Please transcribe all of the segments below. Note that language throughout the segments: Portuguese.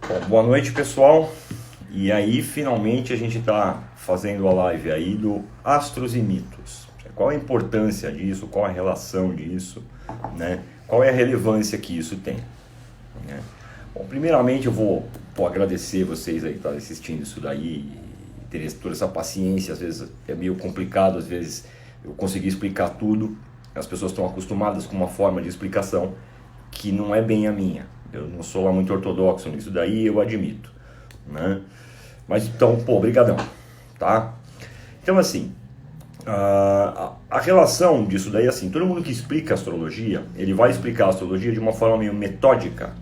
Bom, boa noite, pessoal. E aí, finalmente, a gente está fazendo a live aí do Astros e Mitos. Qual a importância disso? Qual a relação disso? Né? Qual é a relevância que isso tem? Né? Bom, primeiramente, eu vou agradecer vocês aí que estão assistindo isso daí e terem toda essa paciência. Às vezes é meio complicado, às vezes eu consegui explicar tudo. As pessoas estão acostumadas com uma forma de explicação que não é bem a minha. Eu não sou lá muito ortodoxo nisso daí, eu admito, né? Mas então, pô, brigadão, tá? Então, assim, a relação disso daí, assim, todo mundo que explica astrologia, ele vai explicar a astrologia de uma forma meio metódica,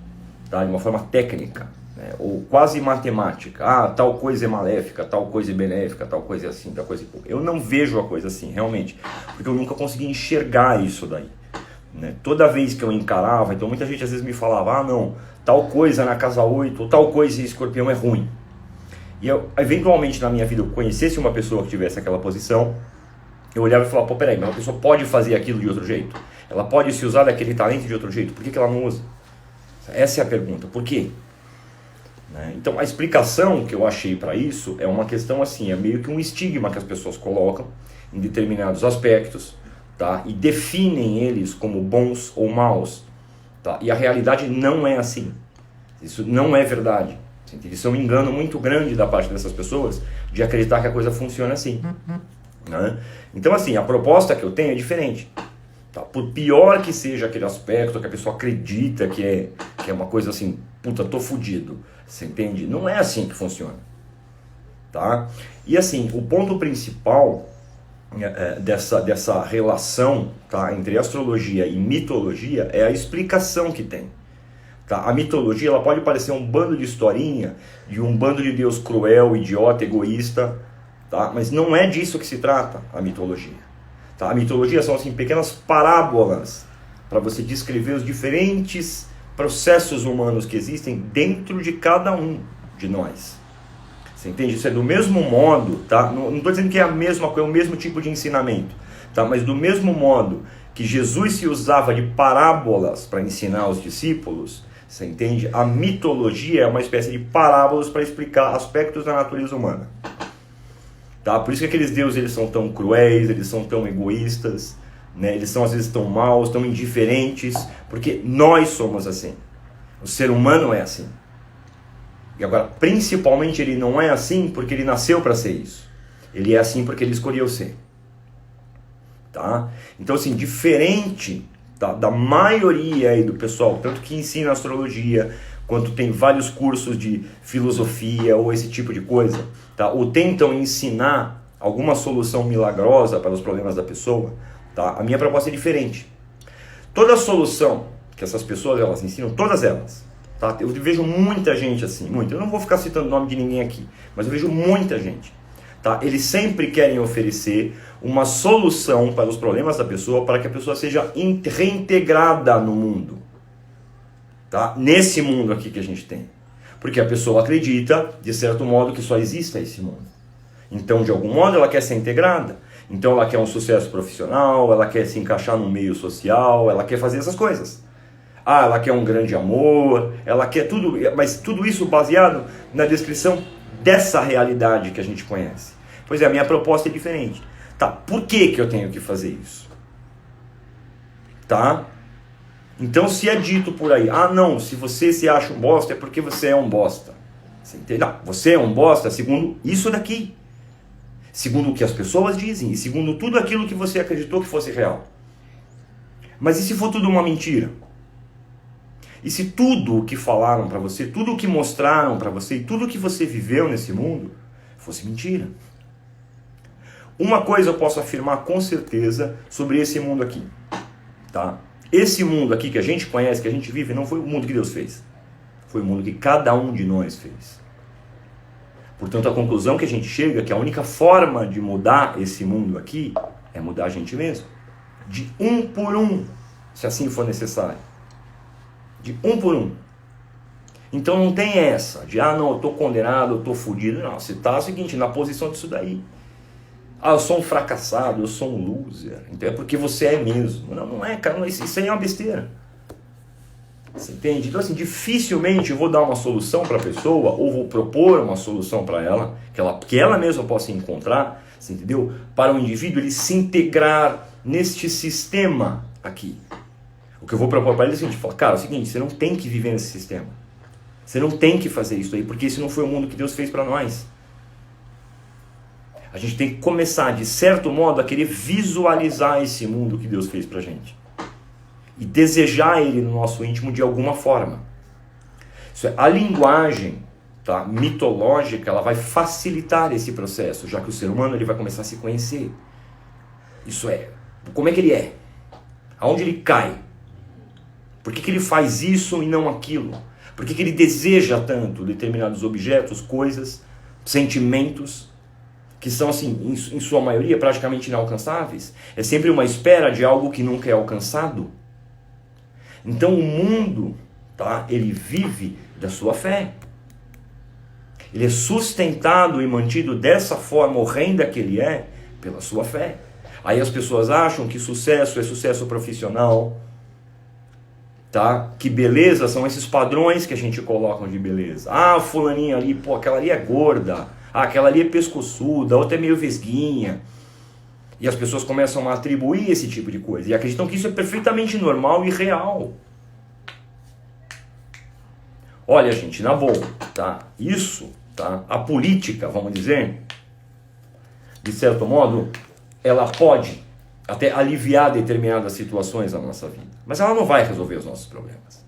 tá? De uma forma técnica, né? Ou quase matemática. Ah, tal coisa é maléfica, tal coisa é benéfica, tal coisa é assim, tal coisa é... Eu não vejo a coisa assim, realmente, porque eu nunca consegui enxergar isso daí. Né? Toda vez que eu encarava, então muita gente às vezes me falava, ah não, tal coisa na casa 8, ou tal coisa em Escorpião é ruim. E eu, eventualmente na minha vida, eu conhecesse uma pessoa que tivesse aquela posição, eu olhava e falava, pô, peraí, mas uma pessoa pode fazer aquilo de outro jeito? Ela pode se usar daquele talento de outro jeito? Por que ela não usa? Essa é a pergunta, por quê? Né? Então a explicação que eu achei para isso é uma questão assim, é meio que um estigma que as pessoas colocam em determinados aspectos, tá? E definem eles como bons ou maus, tá? E a realidade não é assim. Isso não é verdade. Isso é um engano muito grande da parte dessas pessoas de acreditar que a coisa funciona assim, né? Então assim, a proposta que eu tenho é diferente, tá? Por pior que seja aquele aspecto que a pessoa acredita que é uma coisa assim, puta, tô fudido, você entende? Não é assim que funciona, tá? E assim, o ponto principal dessa relação, tá, entre astrologia e mitologia é a explicação que tem. Tá? A mitologia ela pode parecer um bando de historinha, de um bando de Deus cruel, idiota, egoísta, tá? Mas não é disso que se trata a mitologia. Tá? A mitologia são assim, pequenas parábolas para você descrever os diferentes processos humanos que existem dentro de cada um de nós. Você entende? Isso é do mesmo modo, tá? Não estou dizendo que é a mesma coisa, o mesmo tipo de ensinamento, tá? Mas do mesmo modo que Jesus se usava de parábolas para ensinar os discípulos, você entende? A mitologia é uma espécie de parábolas para explicar aspectos da natureza humana. Tá? Por isso que aqueles deuses eles são tão cruéis, eles são tão egoístas, né? Eles são às vezes tão maus, tão indiferentes, porque nós somos assim. O ser humano é assim. E agora, principalmente, ele não é assim porque ele nasceu para ser isso. Ele é assim porque ele escolheu ser. Tá? Então, assim, diferente da maioria aí do pessoal, tanto que ensina astrologia, quanto tem vários cursos de filosofia ou esse tipo de coisa, tá? Ou tentam ensinar alguma solução milagrosa para os problemas da pessoa, tá? A minha proposta é diferente. Toda solução que essas pessoas elas ensinam, todas elas, tá? Eu vejo muita gente assim, muita. Eu não vou ficar citando o nome de ninguém aqui, mas eu vejo muita gente. Tá? Eles sempre querem oferecer uma solução para os problemas da pessoa, para que a pessoa seja reintegrada no mundo. Tá? Nesse mundo aqui que a gente tem. Porque a pessoa acredita, de certo modo, que só exista esse mundo. Então, de algum modo, ela quer ser integrada. Então, ela quer um sucesso profissional, ela quer se encaixar no meio social, ela quer fazer essas coisas. Ah, ela quer um grande amor, ela quer tudo, mas tudo isso baseado na descrição dessa realidade que a gente conhece. Pois é, a minha proposta é diferente. Tá, por que eu tenho que fazer isso? Tá? Então se é dito por aí, ah não, se você se acha um bosta é porque você é um bosta. Você entende? Não, você é um bosta segundo isso daqui. Segundo o que as pessoas dizem e segundo tudo aquilo que você acreditou que fosse real. Mas e se for tudo uma mentira? E se tudo o que falaram para você, tudo o que mostraram para você e tudo o que você viveu nesse mundo fosse mentira? Uma coisa eu posso afirmar com certeza sobre esse mundo aqui, tá? Esse mundo aqui que a gente conhece, que a gente vive, não foi o mundo que Deus fez. Foi o mundo que cada um de nós fez. Portanto, a conclusão que a gente chega é que a única forma de mudar esse mundo aqui é mudar a gente mesmo. De um por um, se assim for necessário. De um por um. Então não tem essa de, ah não, eu tô condenado, eu tô fudido. Não, você tá o seguinte, na posição disso daí. Ah, eu sou um fracassado, eu sou um loser. Então é porque você é mesmo. Não, não é, cara, isso aí é uma besteira. Você entende? Então, assim, dificilmente eu vou dar uma solução para a pessoa, ou vou propor uma solução para ela, que ela mesma possa encontrar, você entendeu? Para o indivíduo ele se integrar neste sistema aqui. O que eu vou propor para ele é o seguinte, cara, é o seguinte, você não tem que viver nesse sistema. Você não tem que fazer isso aí, porque esse não foi o mundo que Deus fez para nós. A gente tem que começar, de certo modo, a querer visualizar esse mundo que Deus fez pra gente. E desejar ele no nosso íntimo de alguma forma. Isso é, a linguagem, tá, mitológica, ela vai facilitar esse processo, já que o ser humano ele vai começar a se conhecer. Isso é, como é que ele é? Aonde ele cai? Por que ele faz isso e não aquilo? Por que ele deseja tanto determinados objetos, coisas, sentimentos, que são, assim, em sua maioria, praticamente inalcançáveis? É sempre uma espera de algo que nunca é alcançado. Então o mundo, tá, ele vive da sua fé. Ele é sustentado e mantido dessa forma horrenda que ele é, pela sua fé. Aí as pessoas acham que sucesso é sucesso profissional, tá? Que beleza são esses padrões que a gente coloca de beleza. Ah, fulaninha ali, pô, aquela ali é gorda. Ah, aquela ali é pescoçuda, a outra é meio vesguinha. E as pessoas começam a atribuir esse tipo de coisa. E acreditam que isso é perfeitamente normal e real. Olha, gente, na boa, tá? Isso, tá? A política, vamos dizer, de certo modo, ela pode até aliviar determinadas situações na nossa vida. Mas ela não vai resolver os nossos problemas.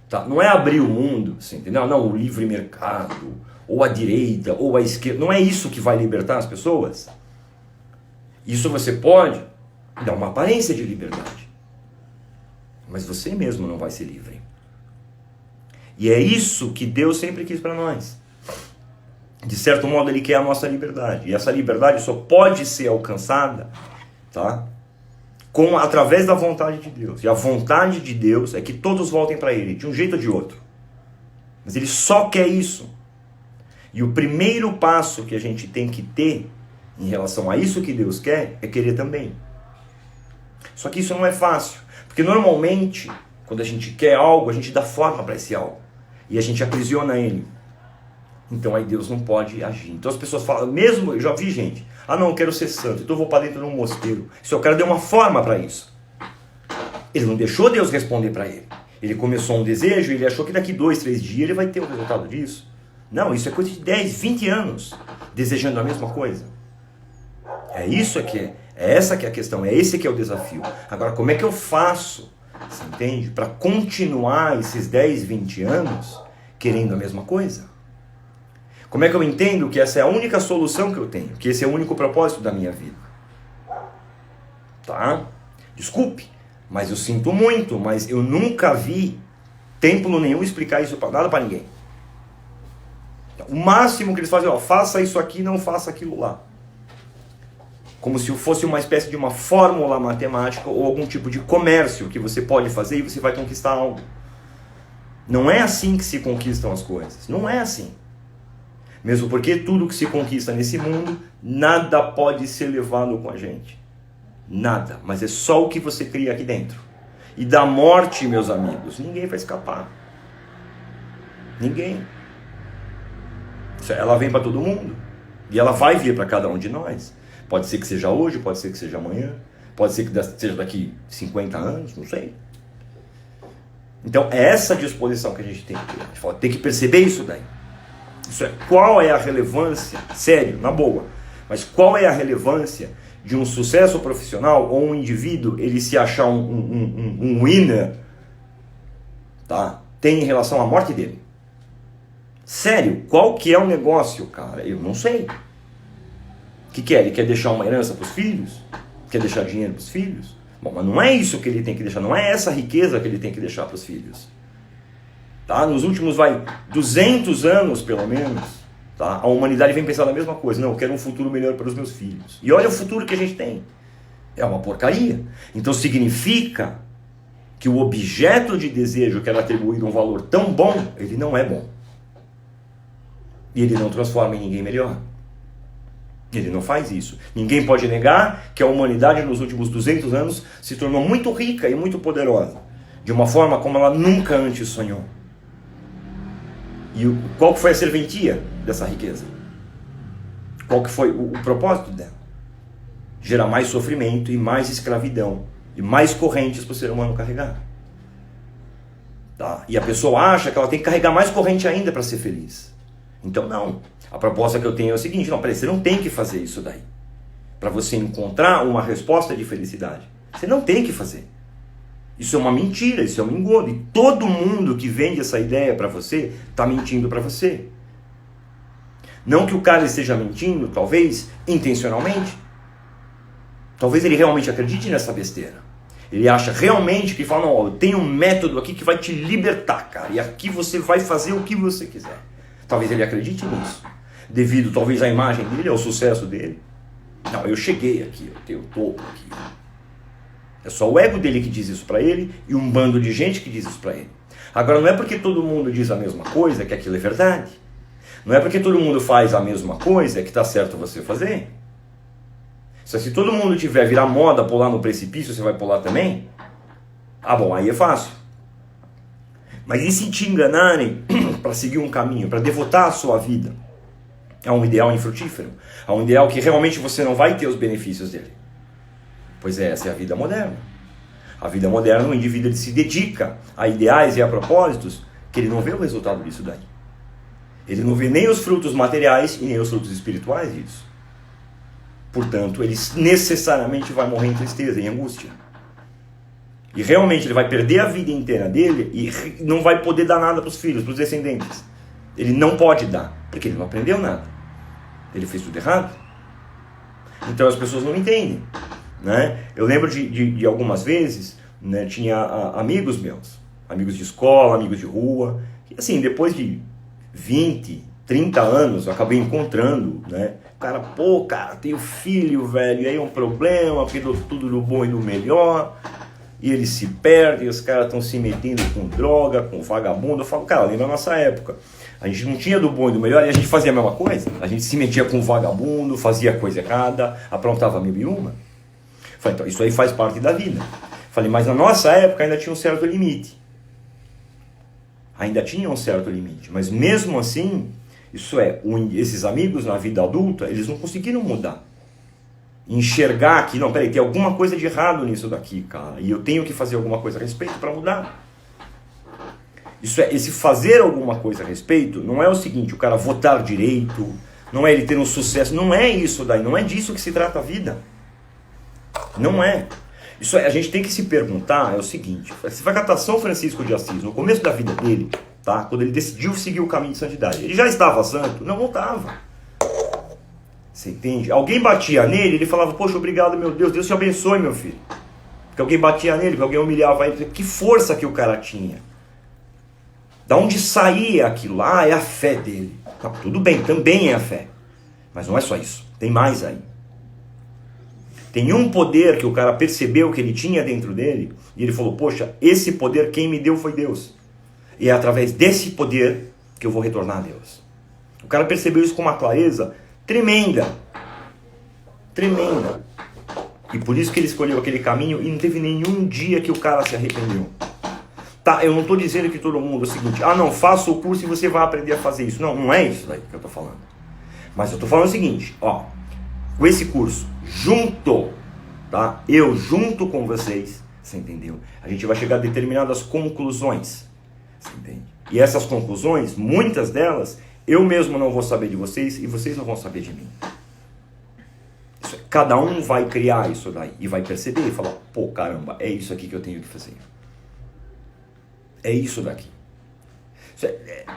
Tá? Não é abrir o mundo, assim, entendeu? Não, o livre mercado, ou a direita, ou a esquerda. Não é isso que vai libertar as pessoas. Isso você pode dar uma aparência de liberdade. Mas você mesmo não vai ser livre. E é isso que Deus sempre quis para nós. De certo modo, Ele quer a nossa liberdade. E essa liberdade só pode ser alcançada, tá, através da vontade de Deus. E a vontade de Deus é que todos voltem para Ele, de um jeito ou de outro. Mas Ele só quer isso. E o primeiro passo que a gente tem que ter em relação a isso que Deus quer é querer também. Só que isso não é fácil. Porque normalmente, quando a gente quer algo, a gente dá forma para esse algo. E a gente aprisiona ele. Então aí Deus não pode agir. Então as pessoas falam, mesmo, eu já vi gente, ah não, eu quero ser santo, então eu vou para dentro de um mosteiro. Se eu quero dar uma forma para isso. Ele não deixou Deus responder para ele. Ele começou um desejo, ele achou que daqui 2, 3 dias ele vai ter o resultado disso. Não, isso é coisa de 10, 20 anos desejando a mesma coisa. É isso que é essa que é a questão, é esse que é o desafio. Agora, como é que eu faço, você entende, para continuar esses 10, 20 anos querendo a mesma coisa? Como é que eu entendo que essa é a única solução que eu tenho, que esse é o único propósito da minha vida? Tá? Desculpe, mas eu sinto muito, mas eu nunca vi templo nenhum explicar isso para nada para ninguém. O máximo que eles fazem, ó, faça isso aqui, não faça aquilo lá. Como se fosse uma espécie de uma fórmula matemática ou algum tipo de comércio que você pode fazer e você vai conquistar algo. Não é assim que se conquistam as coisas. Não é assim. Mesmo porque tudo que se conquista nesse mundo, nada pode ser levado com a gente. Nada. Mas é só o que você cria aqui dentro. E da morte, meus amigos, ninguém vai escapar. Ninguém. Ela vem para todo mundo. E ela vai vir para cada um de nós. Pode ser que seja hoje, pode ser que seja amanhã. Pode ser que seja daqui 50 anos, não sei. Então é essa disposição que a gente tem que ter. A gente tem que perceber isso daí. Isso é, qual é a relevância, sério, na boa, mas qual é a relevância de um sucesso profissional ou um indivíduo, ele se achar um winner, tá? Tem em relação à morte dele? Sério, qual que é o negócio, cara? Eu não sei. O que quer? Ele quer deixar uma herança para os filhos? Quer deixar dinheiro para os filhos? Bom, mas não é isso que ele tem que deixar, não é essa riqueza que ele tem que deixar para os filhos. Tá? Nos últimos, 200 anos, pelo menos, tá? A humanidade vem pensando a mesma coisa. Não, eu quero um futuro melhor para os meus filhos. E olha o futuro que a gente tem. É uma porcaria. Então significa que o objeto de desejo que era atribuído um valor tão bom, ele não é bom. E ele não transforma em ninguém melhor. Ele não faz isso. Ninguém pode negar que a humanidade nos últimos 200 anos se tornou muito rica e muito poderosa. de uma forma como ela nunca antes sonhou. E qual que foi a serventia dessa riqueza? Qual que foi o propósito dela? Gerar mais sofrimento e mais escravidão e mais correntes para o ser humano carregar. Tá? E a pessoa acha que ela tem que carregar mais corrente ainda para ser feliz. Então não. A proposta que eu tenho é o seguinte: não, peraí, você não tem que fazer isso daí. Para você encontrar uma resposta de felicidade, você não tem que fazer. Isso é uma mentira, isso é um engodo. E todo mundo que vende essa ideia para você está mentindo para você. Não que o cara esteja mentindo, talvez intencionalmente. Talvez ele realmente acredite nessa besteira. Ele acha realmente que fala: não, eu tenho um método aqui que vai te libertar, cara. E aqui você vai fazer o que você quiser. Talvez ele acredite nisso. Devido talvez à imagem dele, ao sucesso dele. Não, eu cheguei aqui, eu tenho o topo aqui. É só o ego dele que diz isso pra ele e um bando de gente que diz isso pra ele. Agora, não é porque todo mundo diz a mesma coisa que aquilo é verdade. Não é porque todo mundo faz a mesma coisa que tá certo você fazer. Se todo mundo tiver virar moda pular no precipício, você vai pular também? Ah, bom, aí é fácil. Mas e se te enganarem para seguir um caminho, para devotar a sua vida a um ideal infrutífero, a um ideal que realmente você não vai ter os benefícios dele? Pois é, essa é a vida moderna. A vida moderna, o indivíduo ele se dedica a ideais e a propósitos que ele não vê o resultado disso daí. Ele não vê nem os frutos materiais e nem os frutos espirituais disso. Portanto, ele necessariamente vai morrer em tristeza, em angústia. E realmente ele vai perder a vida inteira dele e não vai poder dar nada para os filhos, para os descendentes. Ele não pode dar, porque ele não aprendeu nada. Ele fez tudo errado. Então as pessoas não entendem. Né? Eu lembro de algumas vezes, né, tinha amigos meus, amigos de escola, amigos de rua, que assim, depois de 20, 30 anos, eu acabei encontrando, né? O cara, pô, cara, tenho filho, velho, e aí é um problema, porque dou tudo do bom e do melhor, e eles se perdem, os caras estão se metendo com droga, com vagabundo. Eu falo, cara, lembra a nossa época, a gente não tinha do bom e do melhor, e a gente fazia a mesma coisa, a gente se metia com vagabundo, fazia coisa errada, aprontava mil e uma. Falei, então, isso aí faz parte da vida. Falei, mas na nossa época ainda tinha um certo limite. Ainda tinha um certo limite, mas mesmo assim, isso é, esses amigos na vida adulta, eles não conseguiram mudar. Enxergar que, não, peraí, tem alguma coisa de errado nisso daqui, cara, e eu tenho que fazer alguma coisa a respeito para mudar. Isso é, esse fazer alguma coisa a respeito, não é o seguinte, o cara votar direito, não é ele ter um sucesso, não é isso daí, não é disso que se trata a vida. Não é. Isso é, a gente tem que se perguntar, é o seguinte, você vai catar São Francisco de Assis, no começo da vida dele, tá? Quando ele decidiu seguir o caminho de santidade, ele já estava santo? Não estava. Você entende? Alguém batia nele, ele falava, poxa, obrigado, meu Deus, Deus te abençoe, meu filho. Porque alguém batia nele, porque alguém humilhava ele. Que força que o cara tinha. Da onde saía aquilo lá? Ah, é a fé dele. Tá, tudo bem, também é a fé. Mas não é só isso, tem mais aí. Tem um poder que o cara percebeu que ele tinha dentro dele, e ele falou, poxa, esse poder quem me deu foi Deus. E é através desse poder que eu vou retornar a Deus. O cara percebeu isso com uma clareza tremenda. Tremenda. E por isso que ele escolheu aquele caminho e não teve nenhum dia que o cara se arrependeu. Tá, eu não estou dizendo que todo mundo é o seguinte, ah não, faça o curso e você vai aprender a fazer isso. Não, não é isso daí que eu estou falando. Mas eu estou falando o seguinte, ó, com esse curso, junto, tá? Eu junto com vocês, você entendeu? A gente vai chegar a determinadas conclusões, você entende? E essas conclusões, muitas delas, eu mesmo não vou saber de vocês e vocês não vão saber de mim. Isso, cada um vai criar isso daí e vai perceber e falar, pô, caramba, é isso aqui que eu tenho que fazer. É isso daqui.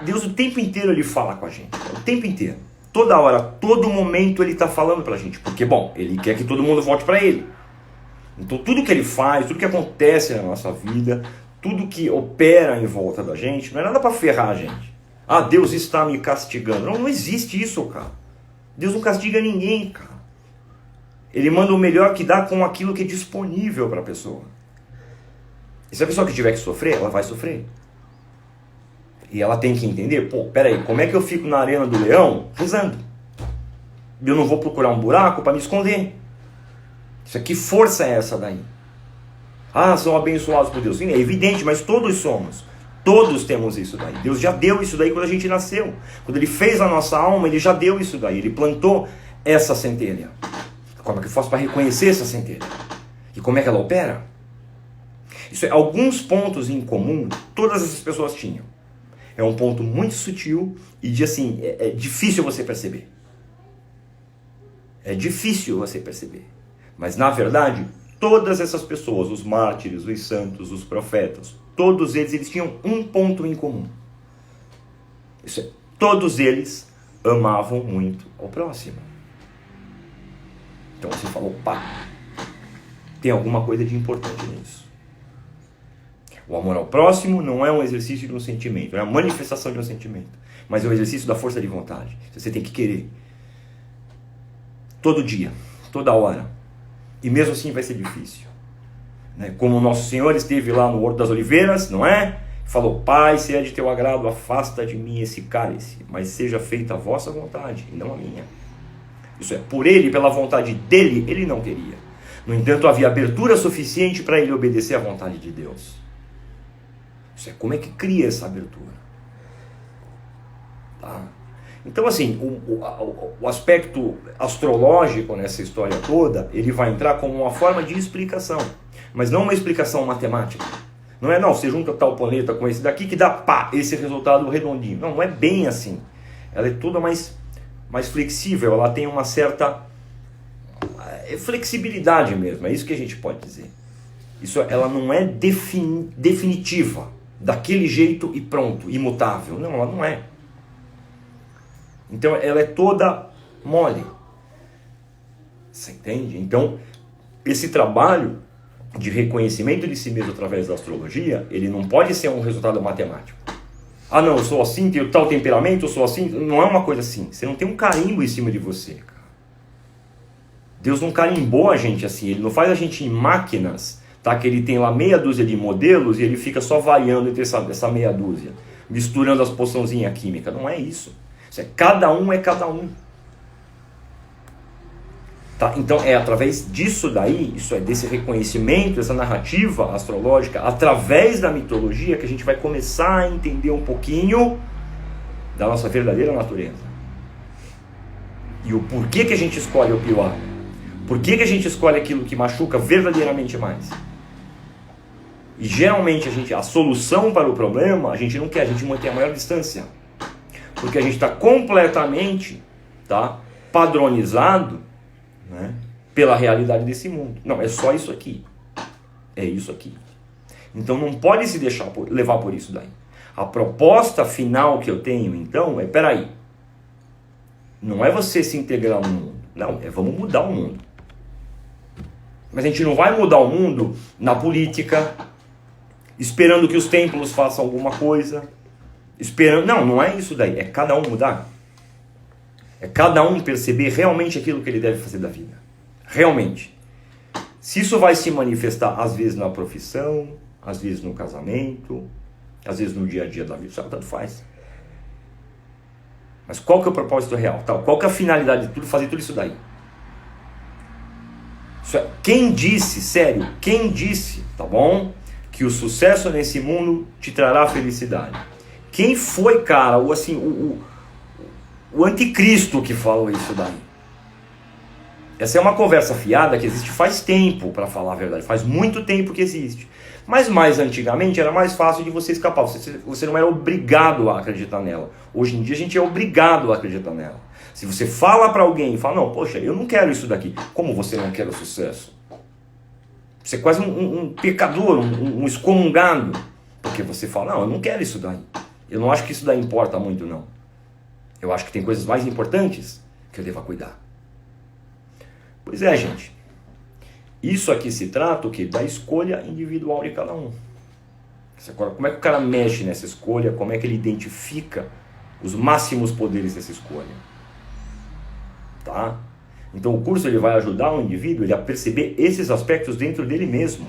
Deus o tempo inteiro ele fala com a gente, o tempo inteiro. Toda hora, todo momento ele está falando pra gente. Porque, bom, ele quer que todo mundo volte para ele. Então tudo que ele faz, tudo que acontece na nossa vida, tudo que opera em volta da gente, não é nada para ferrar a gente. Ah, Deus está me castigando. Não, não existe isso, cara. Deus não castiga ninguém, cara. Ele manda o melhor que dá com aquilo que é disponível para a pessoa. E se a pessoa que tiver que sofrer, ela vai sofrer. E ela tem que entender, pô, peraí, como é que eu fico na arena do leão rezando? Eu não vou procurar um buraco para me esconder. Isso aqui, força é essa daí? Ah, são abençoados por Deus. Sim, é evidente, mas todos somos. Todos temos isso daí. Deus já deu isso daí quando a gente nasceu. Quando Ele fez a nossa alma, Ele já deu isso daí. Ele plantou essa centelha. Como é que eu faço para reconhecer essa centelha? E como é que ela opera? Isso é alguns pontos em comum todas essas pessoas tinham. É um ponto muito sutil e é difícil você perceber. É difícil você perceber. Mas na verdade, todas essas pessoas, os mártires, os santos, os profetas, todos eles tinham um ponto em comum. Todos eles amavam muito ao próximo. Então você falou, opa, tem alguma coisa de importante nisso. O amor ao próximo não é um exercício de um sentimento, é a manifestação de um sentimento, mas é o exercício da força de vontade. Você tem que querer. Todo dia, toda hora. E mesmo assim vai ser difícil. Como o Nosso Senhor esteve lá no Horto das Oliveiras, não é? Falou, Pai, se é de teu agrado, afasta de mim esse cálice, mas seja feita a vossa vontade e não a minha. Isso é, por ele, pela vontade dele, ele não queria. No entanto, havia abertura suficiente para ele obedecer à vontade de Deus. Isso é, como é que cria essa abertura? Tá? Então, assim, o aspecto astrológico nessa história toda, ele vai entrar como uma forma de explicação, mas não uma explicação matemática. Não, você junta tal planeta com esse daqui que dá, pá, esse resultado redondinho. Não é bem assim. Ela é toda mais flexível, ela tem uma certa flexibilidade mesmo, é isso que a gente pode dizer. Ela não é definitiva, daquele jeito e pronto, imutável. Não, ela não é. Então ela é toda mole. Você entende? Então, esse trabalho de reconhecimento de si mesmo através da astrologia, ele não pode ser um resultado matemático. Ah, não, eu sou assim, tenho tal temperamento, eu sou assim. Não é uma coisa assim. Você não tem um carimbo em cima de você, cara. Deus não carimbou a gente assim. Ele não faz a gente em máquinas, tá? Que ele tem lá meia dúzia de modelos e ele fica só variando entre essa meia dúzia, misturando as poçãozinhas químicas. Não é isso. Cada um é cada um. Tá? Então é através disso daí, desse reconhecimento, dessa narrativa astrológica, através da mitologia, que a gente vai começar a entender um pouquinho da nossa verdadeira natureza. E o porquê que a gente escolhe o pior. Por que a gente escolhe aquilo que machuca verdadeiramente mais. E geralmente a solução para o problema, a gente não quer, a gente mantém a maior distância. Porque a gente está completamente padronizado, né, pela realidade desse mundo. Não, é só isso aqui. É isso aqui. Então não pode se deixar levar por isso daí. A proposta final que eu tenho, então, peraí. Não é você se integrar no mundo. Não, vamos mudar o mundo. Mas a gente não vai mudar o mundo na política, esperando que os templos façam alguma coisa. Não é isso daí. É cada um mudar. É cada um perceber realmente aquilo que ele deve fazer da vida. Realmente. Se isso vai se manifestar, às vezes na profissão, às vezes no casamento, às vezes no dia a dia da vida, tanto faz. Mas qual que é o propósito real? Qual que é a finalidade de tudo, fazer tudo isso daí? Quem disse, tá bom? Que o sucesso nesse mundo te trará felicidade? Quem foi, cara, o anticristo que falou isso daí? Essa é uma conversa fiada que existe faz tempo, para falar a verdade. Faz muito tempo que existe. Mas mais antigamente era mais fácil de você escapar. Você não era obrigado a acreditar nela. Hoje em dia a gente é obrigado a acreditar nela. Se você fala para alguém e fala, não, poxa, eu não quero isso daqui. Como você não quer o sucesso? Você é quase um pecador, um excomungado. Porque você fala, não, eu não quero isso daí. Eu não acho que isso daí importa muito, não. Eu acho que tem coisas mais importantes que eu devo cuidar. Pois é, gente. Isso aqui se trata o quê? Da escolha individual de cada um. Agora, como é que o cara mexe nessa escolha? Como é que ele identifica os máximos poderes dessa escolha? Tá? Então o curso ele vai ajudar o indivíduo a perceber esses aspectos dentro dele mesmo.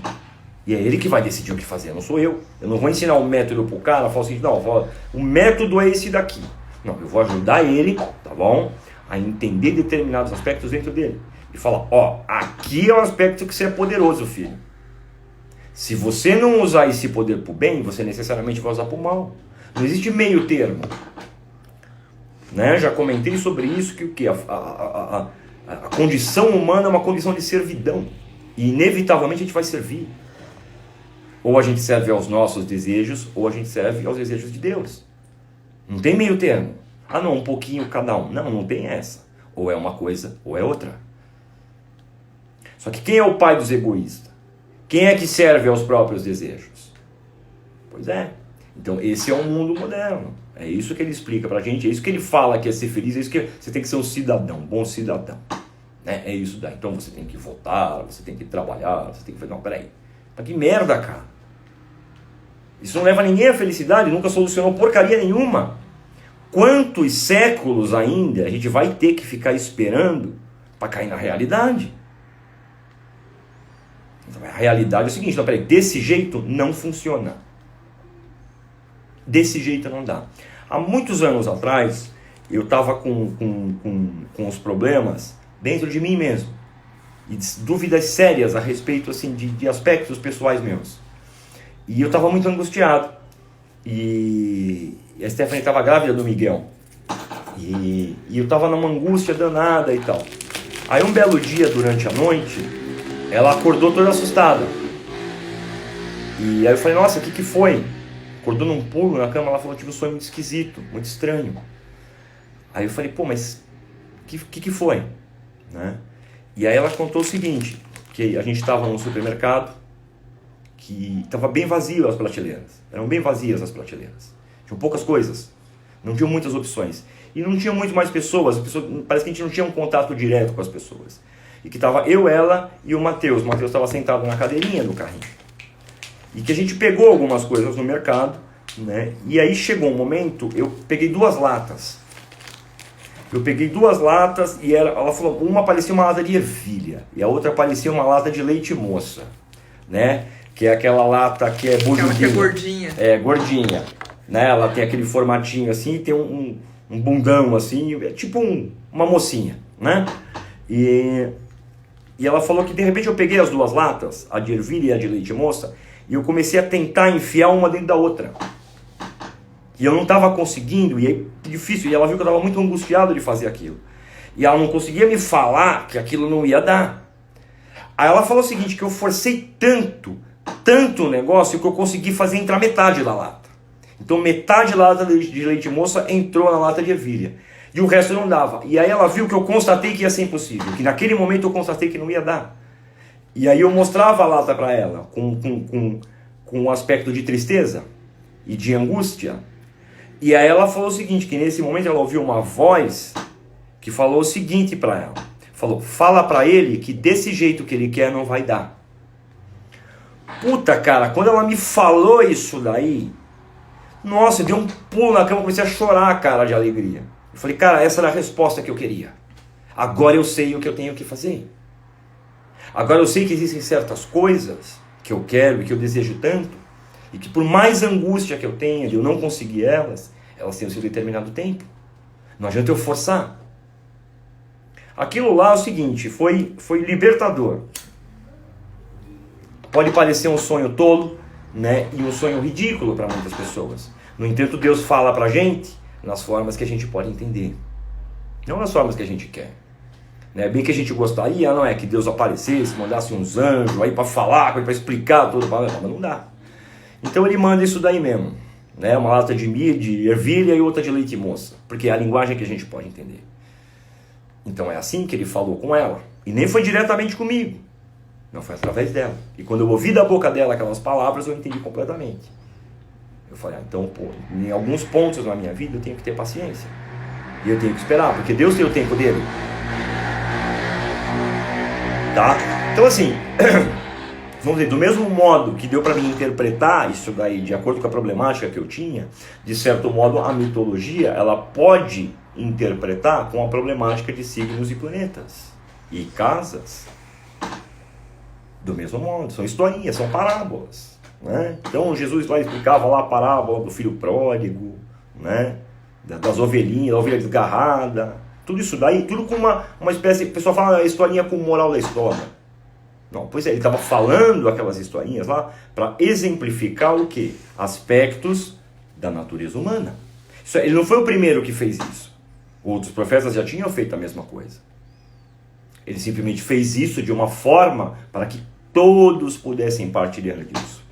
E é ele que vai decidir o que fazer, não sou eu. Eu não vou ensinar um método pro cara, falar assim, não, o método é esse daqui. Não, eu vou ajudar ele, tá bom? A entender determinados aspectos dentro dele. E falar, aqui é o aspecto que você é poderoso, filho. Se você não usar esse poder para o bem, você necessariamente vai usar para o mal. Não existe meio termo. Né? Já comentei sobre isso, que o que? A condição humana é uma condição de servidão. E inevitavelmente a gente vai servir. Ou a gente serve aos nossos desejos, ou a gente serve aos desejos de Deus. Não tem meio termo. Ah não, um pouquinho cada um. Não, não tem essa. Ou é uma coisa, ou é outra. Só que quem é o pai dos egoístas? Quem é que serve aos próprios desejos? Pois é. Então esse é o mundo moderno. É isso que ele explica pra gente, é isso que ele fala que é ser feliz, é isso que você tem que ser um cidadão, um bom cidadão. Né? É isso daí. Então você tem que votar, você tem que trabalhar, você tem que fazer... Não, peraí. Mas que merda, cara. Isso não leva ninguém à felicidade, nunca solucionou porcaria nenhuma. Quantos séculos ainda a gente vai ter que ficar esperando para cair na realidade? Então, a realidade é o seguinte, não, peraí, desse jeito não funciona. Desse jeito não dá. Há muitos anos atrás, eu estava com os problemas dentro de mim mesmo. E dúvidas sérias a respeito assim, de aspectos pessoais meus. E eu estava muito angustiado. E a Stephanie estava grávida do Miguel. E eu estava numa angústia danada e tal. Aí um belo dia, durante a noite, ela acordou toda assustada. E aí eu falei, nossa, o que foi? Acordou num pulo na cama, ela falou, tive um sonho muito esquisito, muito estranho. Aí eu falei, pô, mas o que foi? Né? E aí ela contou o seguinte, que a gente estava num supermercado, que estava bem vazio as prateleiras. Eram bem vazias as prateleiras. Tinham poucas coisas. Não tinham muitas opções. E não tinha muito mais pessoas. Parece que a gente não tinha um contato direto com as pessoas. E que estava eu, ela e o Matheus. O Matheus estava sentado na cadeirinha do carrinho. E que a gente pegou algumas coisas no mercado, né? E aí chegou um momento, eu peguei 2 latas. E ela falou, uma parecia uma lata de ervilha e a outra parecia uma lata de leite moça, né? Que é aquela lata que é bujudinha. Aquela que é gordinha. É, gordinha. Né? Ela tem aquele formatinho assim, e tem um bundão assim, é tipo uma mocinha, né? E ela falou que de repente eu peguei as 2 latas, a de ervilha e a de leite moça, e eu comecei a tentar enfiar uma dentro da outra. E eu não estava conseguindo, e aí difícil, e ela viu que eu estava muito angustiado de fazer aquilo. E ela não conseguia me falar que aquilo não ia dar. Aí ela falou o seguinte, que eu forcei tanto o negócio, que eu consegui fazer entrar metade da lata. Então metade da lata de leite moça entrou na lata de ervilha. E o resto não dava. E aí ela viu que eu constatei que ia ser impossível. Que naquele momento eu constatei que não ia dar. E aí eu mostrava a lata para ela com um aspecto de tristeza e de angústia. E aí ela falou o seguinte, que nesse momento ela ouviu uma voz que falou o seguinte para ela. Falou, fala para ele que desse jeito que ele quer não vai dar. Puta, cara, quando ela me falou isso daí, nossa, eu dei um pulo na cama, comecei a chorar, cara, de alegria. Eu falei, cara, essa era a resposta que eu queria. Agora eu sei o que eu tenho que fazer. Agora eu sei que existem certas coisas que eu quero e que eu desejo tanto, e que por mais angústia que eu tenha de eu não conseguir elas têm o seu determinado tempo. Não adianta eu forçar. Aquilo lá é o seguinte, foi libertador. Pode parecer um sonho tolo, né, e um sonho ridículo para muitas pessoas. No entanto, Deus fala para a gente nas formas que a gente pode entender. Não nas formas que a gente quer. Né? Bem que a gente gostaria, não é? Que Deus aparecesse, mandasse uns anjos aí para falar, para explicar tudo, mas não dá. Então ele manda isso daí mesmo. Né? Uma lata de ervilha e outra de leite moça. Porque é a linguagem que a gente pode entender. Então é assim que ele falou com ela. E nem foi diretamente comigo. Não, foi através dela. E quando eu ouvi da boca dela aquelas palavras, eu entendi completamente. Eu falei, então, pô, em alguns pontos na minha vida eu tenho que ter paciência. E eu tenho que esperar, porque Deus tem o tempo dele. Tá? Então assim, vamos dizer, do mesmo modo que deu para mim interpretar isso daí, de acordo com a problemática que eu tinha, de certo modo a mitologia, ela pode interpretar com a problemática de signos e planetas. E casas. Do mesmo modo, são historinhas, são parábolas, né? Então Jesus lá explicava lá a parábola do filho pródigo, né? Das ovelhinhas, da ovelha desgarrada, tudo isso daí, tudo com uma espécie, o pessoal fala a historinha com moral da história. Não, pois é, ele estava falando aquelas historinhas lá para exemplificar o quê? Aspectos da natureza humana. Ele não foi o primeiro que fez isso. Outros profetas já tinham feito a mesma coisa. Ele simplesmente fez isso de uma forma para que todos pudessem partilhar disso.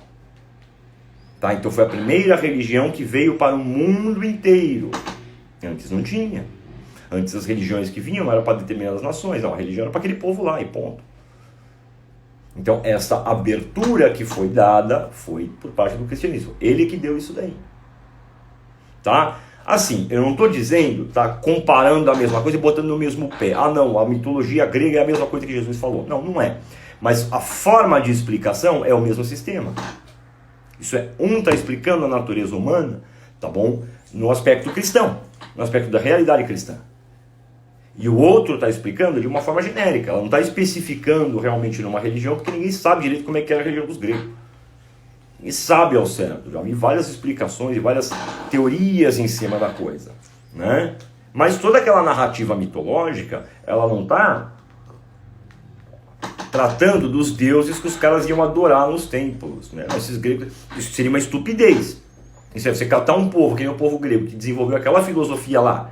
Tá? Então foi a primeira religião que veio para o mundo inteiro. Antes não tinha. Antes as religiões que vinham eram para determinadas nações. Não, a religião era para aquele povo lá e ponto. Então essa abertura que foi dada foi por parte do cristianismo. Ele que deu isso daí. Tá? Assim, eu não estou dizendo, tá, comparando a mesma coisa e botando no mesmo pé. Ah não, a mitologia grega é a mesma coisa que Jesus falou. Não, não é. Mas a forma de explicação é o mesmo sistema. Isso é, um está explicando a natureza humana, tá bom? No aspecto cristão, no aspecto da realidade cristã. E o outro está explicando de uma forma genérica. Ela não está especificando realmente numa religião, porque ninguém sabe direito como é que era a religião dos gregos. Ninguém sabe ao certo. Já vi várias explicações e várias teorias em cima da coisa, né? Mas toda aquela narrativa mitológica, ela não está tratando dos deuses que os caras iam adorar nos templos, né? Esses gregos, isso seria uma estupidez. Isso é você catar um povo, que nem o povo grego, que desenvolveu aquela filosofia lá,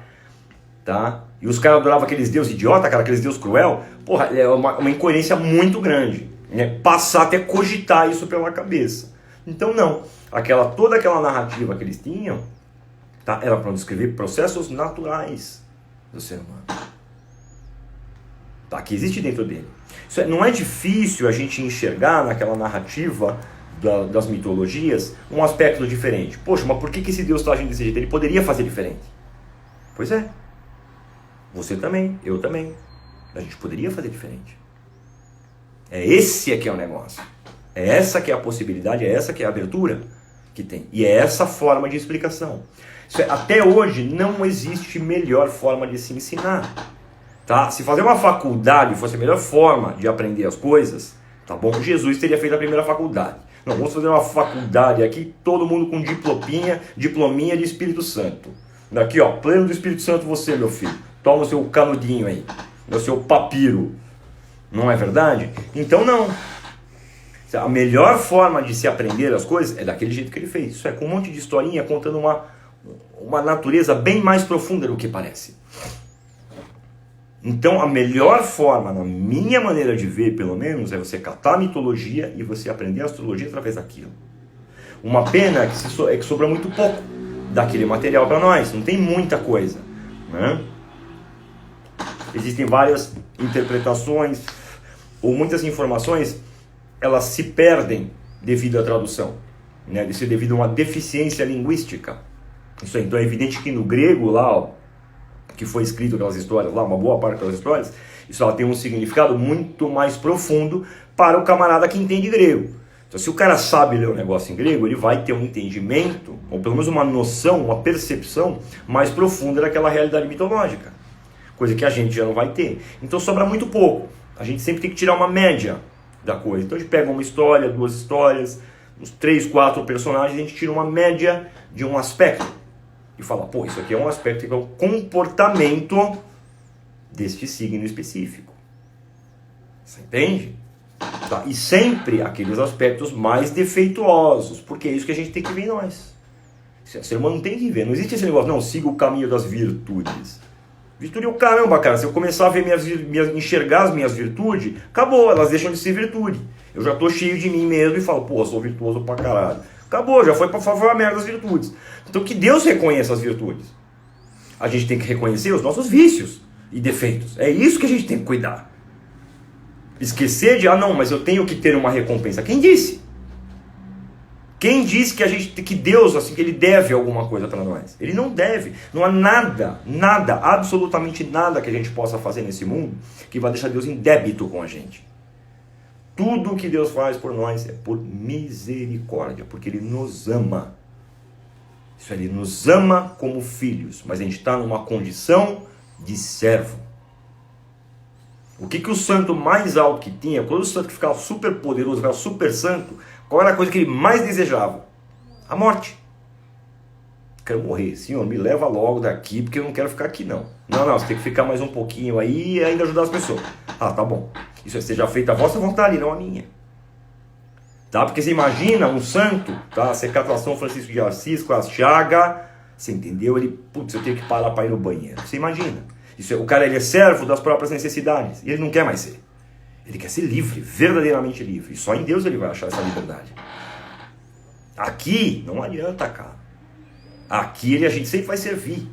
tá? E os caras adoravam aqueles deuses idiota, cara, aqueles deuses cruel. Porra, é uma incoerência muito grande, né? Passar até cogitar isso pela cabeça. Então não, toda aquela narrativa que eles tinham, tá? Era para descrever processos naturais do ser humano, tá? Que existe dentro dele. Não é difícil a gente enxergar naquela narrativa das mitologias um aspecto diferente. Poxa, mas por que esse Deus está agindo desse jeito? Ele poderia fazer diferente. Pois é. Você também, eu também. A gente poderia fazer diferente. Esse é que é o negócio. É essa que é a possibilidade, é essa que é a abertura que tem. E é essa forma de explicação. Até hoje não existe melhor forma de se ensinar. Tá? Se fazer uma faculdade fosse a melhor forma de aprender as coisas, tá bom? Jesus teria feito a primeira faculdade. Não, vamos fazer uma faculdade aqui, todo mundo com diplominha de Espírito Santo. Daqui, ó, pleno do Espírito Santo você, meu filho. Toma o seu canudinho aí, o seu papiro. Não é verdade? Então não. A melhor forma de se aprender as coisas é daquele jeito que ele fez. Isso é com um monte de historinha contando uma natureza bem mais profunda do que parece. Então a melhor forma, na minha maneira de ver pelo menos, é você catar a mitologia e você aprender a astrologia através daquilo. Uma pena é que sobra muito pouco daquele material para nós, não tem muita coisa, né? Existem várias interpretações ou muitas informações, elas se perdem devido à tradução, né? Isso é devido a uma deficiência linguística. Isso aí, então é evidente que no grego lá, ó, que foi escrito aquelas histórias lá, uma boa parte daquelas histórias, isso ela tem um significado muito mais profundo para o camarada que entende grego. Então se o cara sabe ler o negócio em grego, ele vai ter um entendimento, ou pelo menos uma noção, uma percepção mais profunda daquela realidade mitológica. Coisa que a gente já não vai ter. Então sobra muito pouco. A gente sempre tem que tirar uma média da coisa. Então a gente pega uma história, duas histórias, uns 3, 4 personagens, a gente tira uma média de um aspecto. E fala, pô, isso aqui é um aspecto que é o comportamento deste signo específico. Você entende? Tá? E sempre aqueles aspectos mais defeituosos, porque é isso que a gente tem que ver em nós. O ser humano tem que ver. Não existe esse negócio, não, siga o caminho das virtudes. Virtude é o caramba, cara. Se eu começar a ver enxergar as minhas virtudes, acabou, elas deixam de ser virtude. Eu já tô cheio de mim mesmo e falo, pô, eu sou virtuoso pra caralho. Acabou, já foi pra favor a merda das virtudes. Então que Deus reconheça as virtudes. A gente tem que reconhecer os nossos vícios e defeitos. É isso que a gente tem que cuidar. Esquecer de, não, mas eu tenho que ter uma recompensa. Quem disse? Quem disse que Deus, assim, que ele deve alguma coisa para nós? Ele não deve. Não há nada, absolutamente nada que a gente possa fazer nesse mundo que vai deixar Deus em débito com a gente. Tudo o que Deus faz por nós é por misericórdia, porque Ele nos ama. Isso, Ele nos ama como filhos, mas a gente está numa condição de servo. O que o santo mais alto que tinha, quando o santo que ficava super poderoso, ficava super santo, qual era a coisa que ele mais desejava? A morte. Quero morrer, Senhor, me leva logo daqui, porque eu não quero ficar aqui não. Não, você tem que ficar mais um pouquinho aí e ainda ajudar as pessoas. Ah, tá bom. Isso é, seja feita a vossa vontade, não a minha. Tá? Porque você imagina um santo, tá? Você cata São Francisco de Assis com as chagas, você entendeu? Ele, putz, eu tenho que parar para ir no banheiro. Você imagina. Isso é, o cara ele é servo das próprias necessidades. E ele não quer mais ser. Ele quer ser livre, verdadeiramente livre. E só em Deus ele vai achar essa liberdade. Aqui não adianta, cara. Aqui a gente sempre vai servir.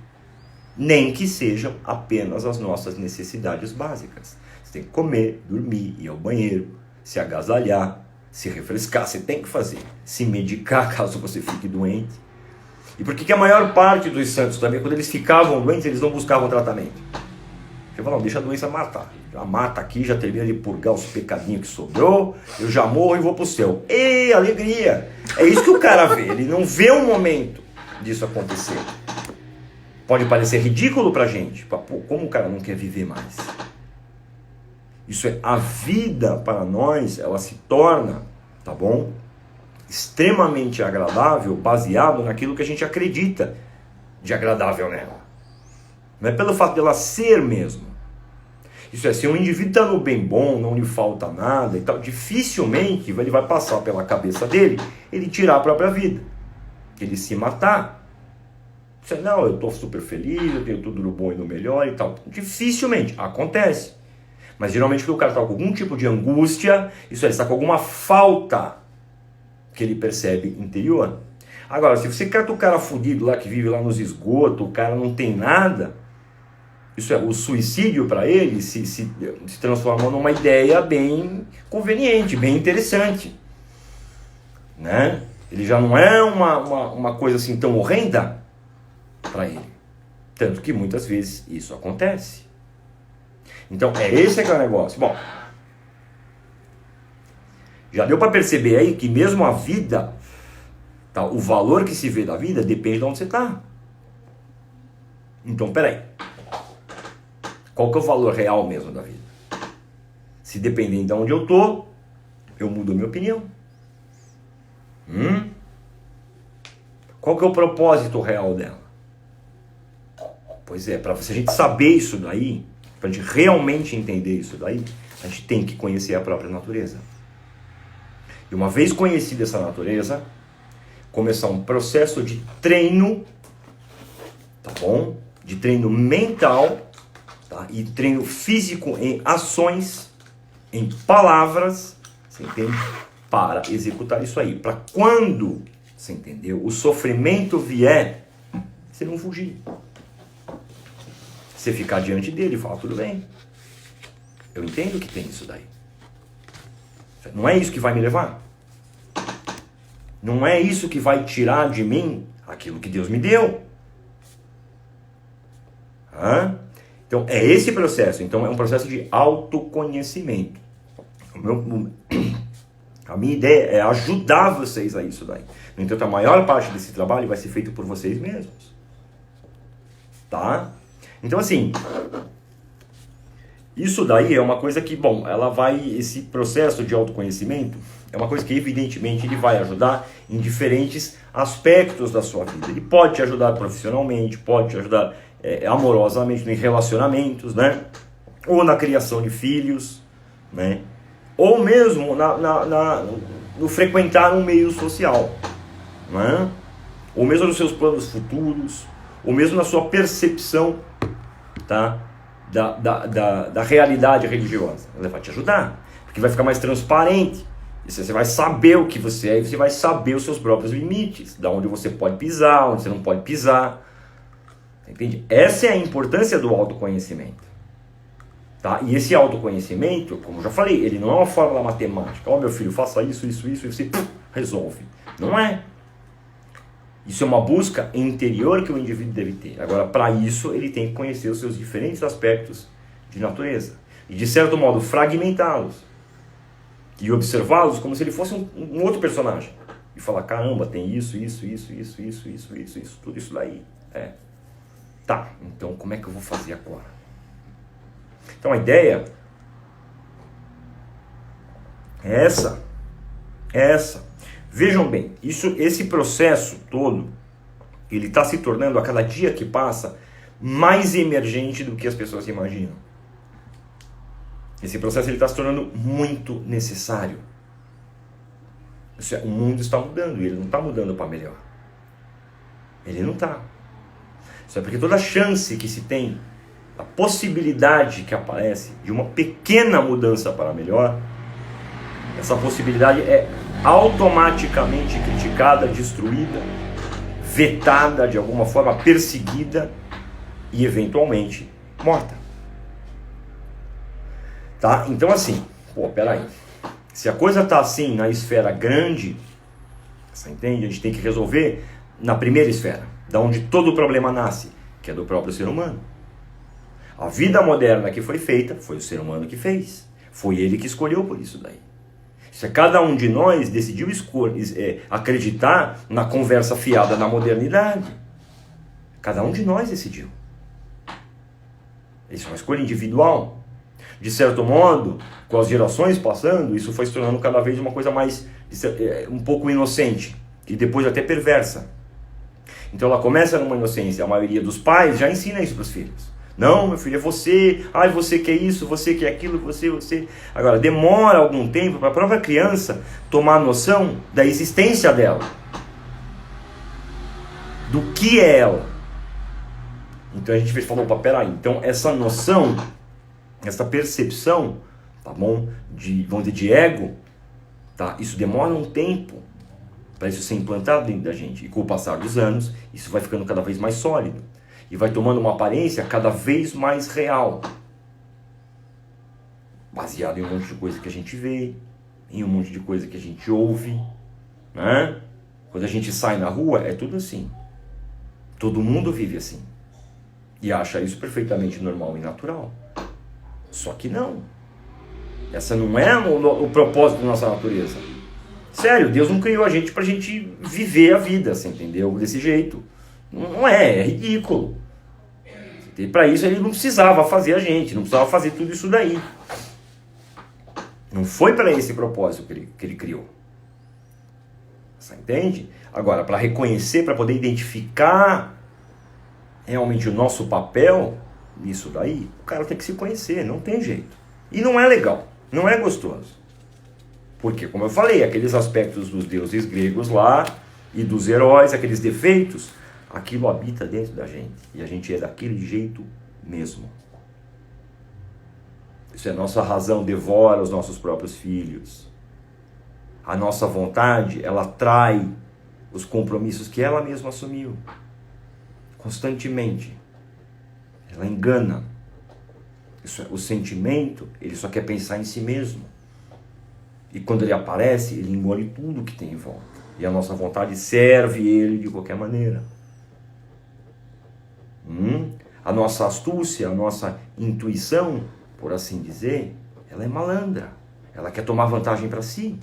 Nem que sejam apenas as nossas necessidades básicas. Você tem que comer, dormir, ir ao banheiro, se agasalhar, se refrescar. Você tem que fazer. Se medicar caso você fique doente. E por que a maior parte dos santos também, quando eles ficavam doentes, eles não buscavam tratamento? Você fala, não, deixa a doença matar. Já mata aqui, já termina de purgar os pecadinhos que sobrou, eu já morro e vou pro céu. Ei, alegria! É isso que o cara vê. Ele não vê um momento disso acontecer. Pode parecer ridículo pra gente. Pô, como o cara não quer viver mais? Isso é, a vida para nós, ela se torna, tá bom? Extremamente agradável, baseado naquilo que a gente acredita de agradável nela. Não é pelo fato dela ser mesmo. Isso é, se um indivíduo está no bem bom, não lhe falta nada e tal, dificilmente ele vai passar pela cabeça dele ele tirar a própria vida. Ele se matar. Isso é, não, eu estou super feliz, eu tenho tudo no bom e no melhor e tal. Dificilmente. Acontece. Mas geralmente quando o cara está com algum tipo de angústia, isso é, ele está com alguma falta que ele percebe interior. Agora, se você cata o cara fudido lá que vive lá nos esgotos, o cara não tem nada, isso é, o suicídio para ele se transforma numa ideia bem conveniente, bem interessante, né? Ele já não é uma coisa assim tão horrenda para ele. Tanto que muitas vezes isso acontece. Então, esse que é o negócio. Bom, já deu para perceber aí que mesmo a vida, tá, o valor que se vê da vida depende de onde você está. Então, peraí. Qual que é o valor real mesmo da vida? Se dependendo de onde eu estou, eu mudo a minha opinião. Qual que é o propósito real dela? Pois é, para a gente saber isso daí, para a gente realmente entender isso daí, a gente tem que conhecer a própria natureza. E uma vez conhecida essa natureza, começar um processo de treino, tá bom? De treino mental, tá? E treino físico em ações, em palavras, você entende? Para executar isso aí. Para quando, você entendeu? O sofrimento vier, você não fugir. Você ficar diante dele e falar, tudo bem. Eu entendo que tem isso daí. Não é isso que vai me levar. Não é isso que vai tirar de mim aquilo que Deus me deu. Então, é esse processo. Então, é um processo de autoconhecimento. A minha ideia é ajudar vocês a isso daí. No entanto, a maior parte desse trabalho vai ser feito por vocês mesmos. Tá? Então, assim, isso daí é uma coisa que, bom, esse processo de autoconhecimento é uma coisa que, evidentemente, ele vai ajudar em diferentes aspectos da sua vida. Ele pode te ajudar profissionalmente, pode te ajudar amorosamente em relacionamentos, né? Ou na criação de filhos, né? Ou mesmo no frequentar um meio social, né? Ou mesmo nos seus planos futuros, ou mesmo na sua percepção, tá? da realidade religiosa. Ela vai te ajudar, porque vai ficar mais transparente. Você vai saber o que você é e você vai saber os seus próprios limites, da onde você pode pisar, onde você não pode pisar. Entende? Essa é a importância do autoconhecimento. Tá? E esse autoconhecimento, como eu já falei, ele não é uma fórmula matemática. Ó, meu filho, faça isso, isso, isso, e você resolve. Não é. Isso é uma busca interior que o indivíduo deve ter. Agora, para isso, ele tem que conhecer os seus diferentes aspectos de natureza. E, de certo modo, fragmentá-los. E observá-los como se ele fosse um outro personagem. E falar, caramba, tem isso, tudo isso daí. Tá, então como é que eu vou fazer agora? Então a ideia é essa. Vejam bem, esse processo todo, ele está se tornando a cada dia que passa mais emergente do que as pessoas imaginam. Esse processo está se tornando muito necessário. O mundo está mudando e ele não está mudando para melhor. Ele não está. Isso é porque toda chance que se tem, a possibilidade que aparece de uma pequena mudança para melhor, essa possibilidade é automaticamente criticada, destruída, vetada de alguma forma, perseguida e eventualmente morta. Tá? Então assim, peraí. Se a coisa está assim na esfera grande, você entende? A gente tem que resolver na primeira esfera, da onde todo o problema nasce, que é do próprio ser humano. A vida moderna que foi feita, foi o ser humano que fez. Foi ele que escolheu por isso daí. Se cada um de nós decidiu acreditar na conversa fiada na modernidade, cada um de nós decidiu. Isso é uma escolha individual. De certo modo, com as gerações passando, isso foi se tornando cada vez uma coisa mais, um pouco inocente, e depois até perversa. Então ela começa numa inocência, a maioria dos pais já ensina isso para os filhos. Não, meu filho, é você, você quer isso, você quer aquilo, você. Agora, demora algum tempo para a própria criança tomar noção da existência dela, do que é ela. Então a gente falou, peraí, então essa noção, essa percepção, tá bom, vamos dizer, de ego, tá? Isso demora um tempo para isso ser implantado dentro da gente. E com o passar dos anos, isso vai ficando cada vez mais sólido. E vai tomando uma aparência cada vez mais real. Baseado em um monte de coisa que a gente vê, em um monte de coisa que a gente ouve, né? Quando a gente sai na rua, é tudo assim. Todo mundo vive assim. E acha isso perfeitamente normal e natural. Só que não. Essa não é o propósito da nossa natureza. Sério, Deus não criou a gente pra gente viver a vida, você entendeu? Desse jeito. Não é ridículo. E para isso ele não precisava fazer a gente, não precisava fazer tudo isso daí. Não foi para esse propósito que ele criou. Você entende? Agora, para reconhecer, para poder identificar realmente o nosso papel nisso daí, o cara tem que se conhecer, não tem jeito. E não é legal, não é gostoso. Porque, como eu falei, aqueles aspectos dos deuses gregos lá e dos heróis, aqueles defeitos, aquilo habita dentro da gente. E a gente é daquele jeito mesmo. Isso é nossa razão, devora os nossos próprios filhos. A nossa vontade, ela trai os compromissos que ela mesma assumiu. Constantemente. Ela engana. O sentimento, ele só quer pensar em si mesmo. E quando ele aparece, ele engole tudo que tem em volta. E a nossa vontade serve ele de qualquer maneira. A nossa astúcia, a nossa intuição, por assim dizer, ela é malandra. Ela quer tomar vantagem para si.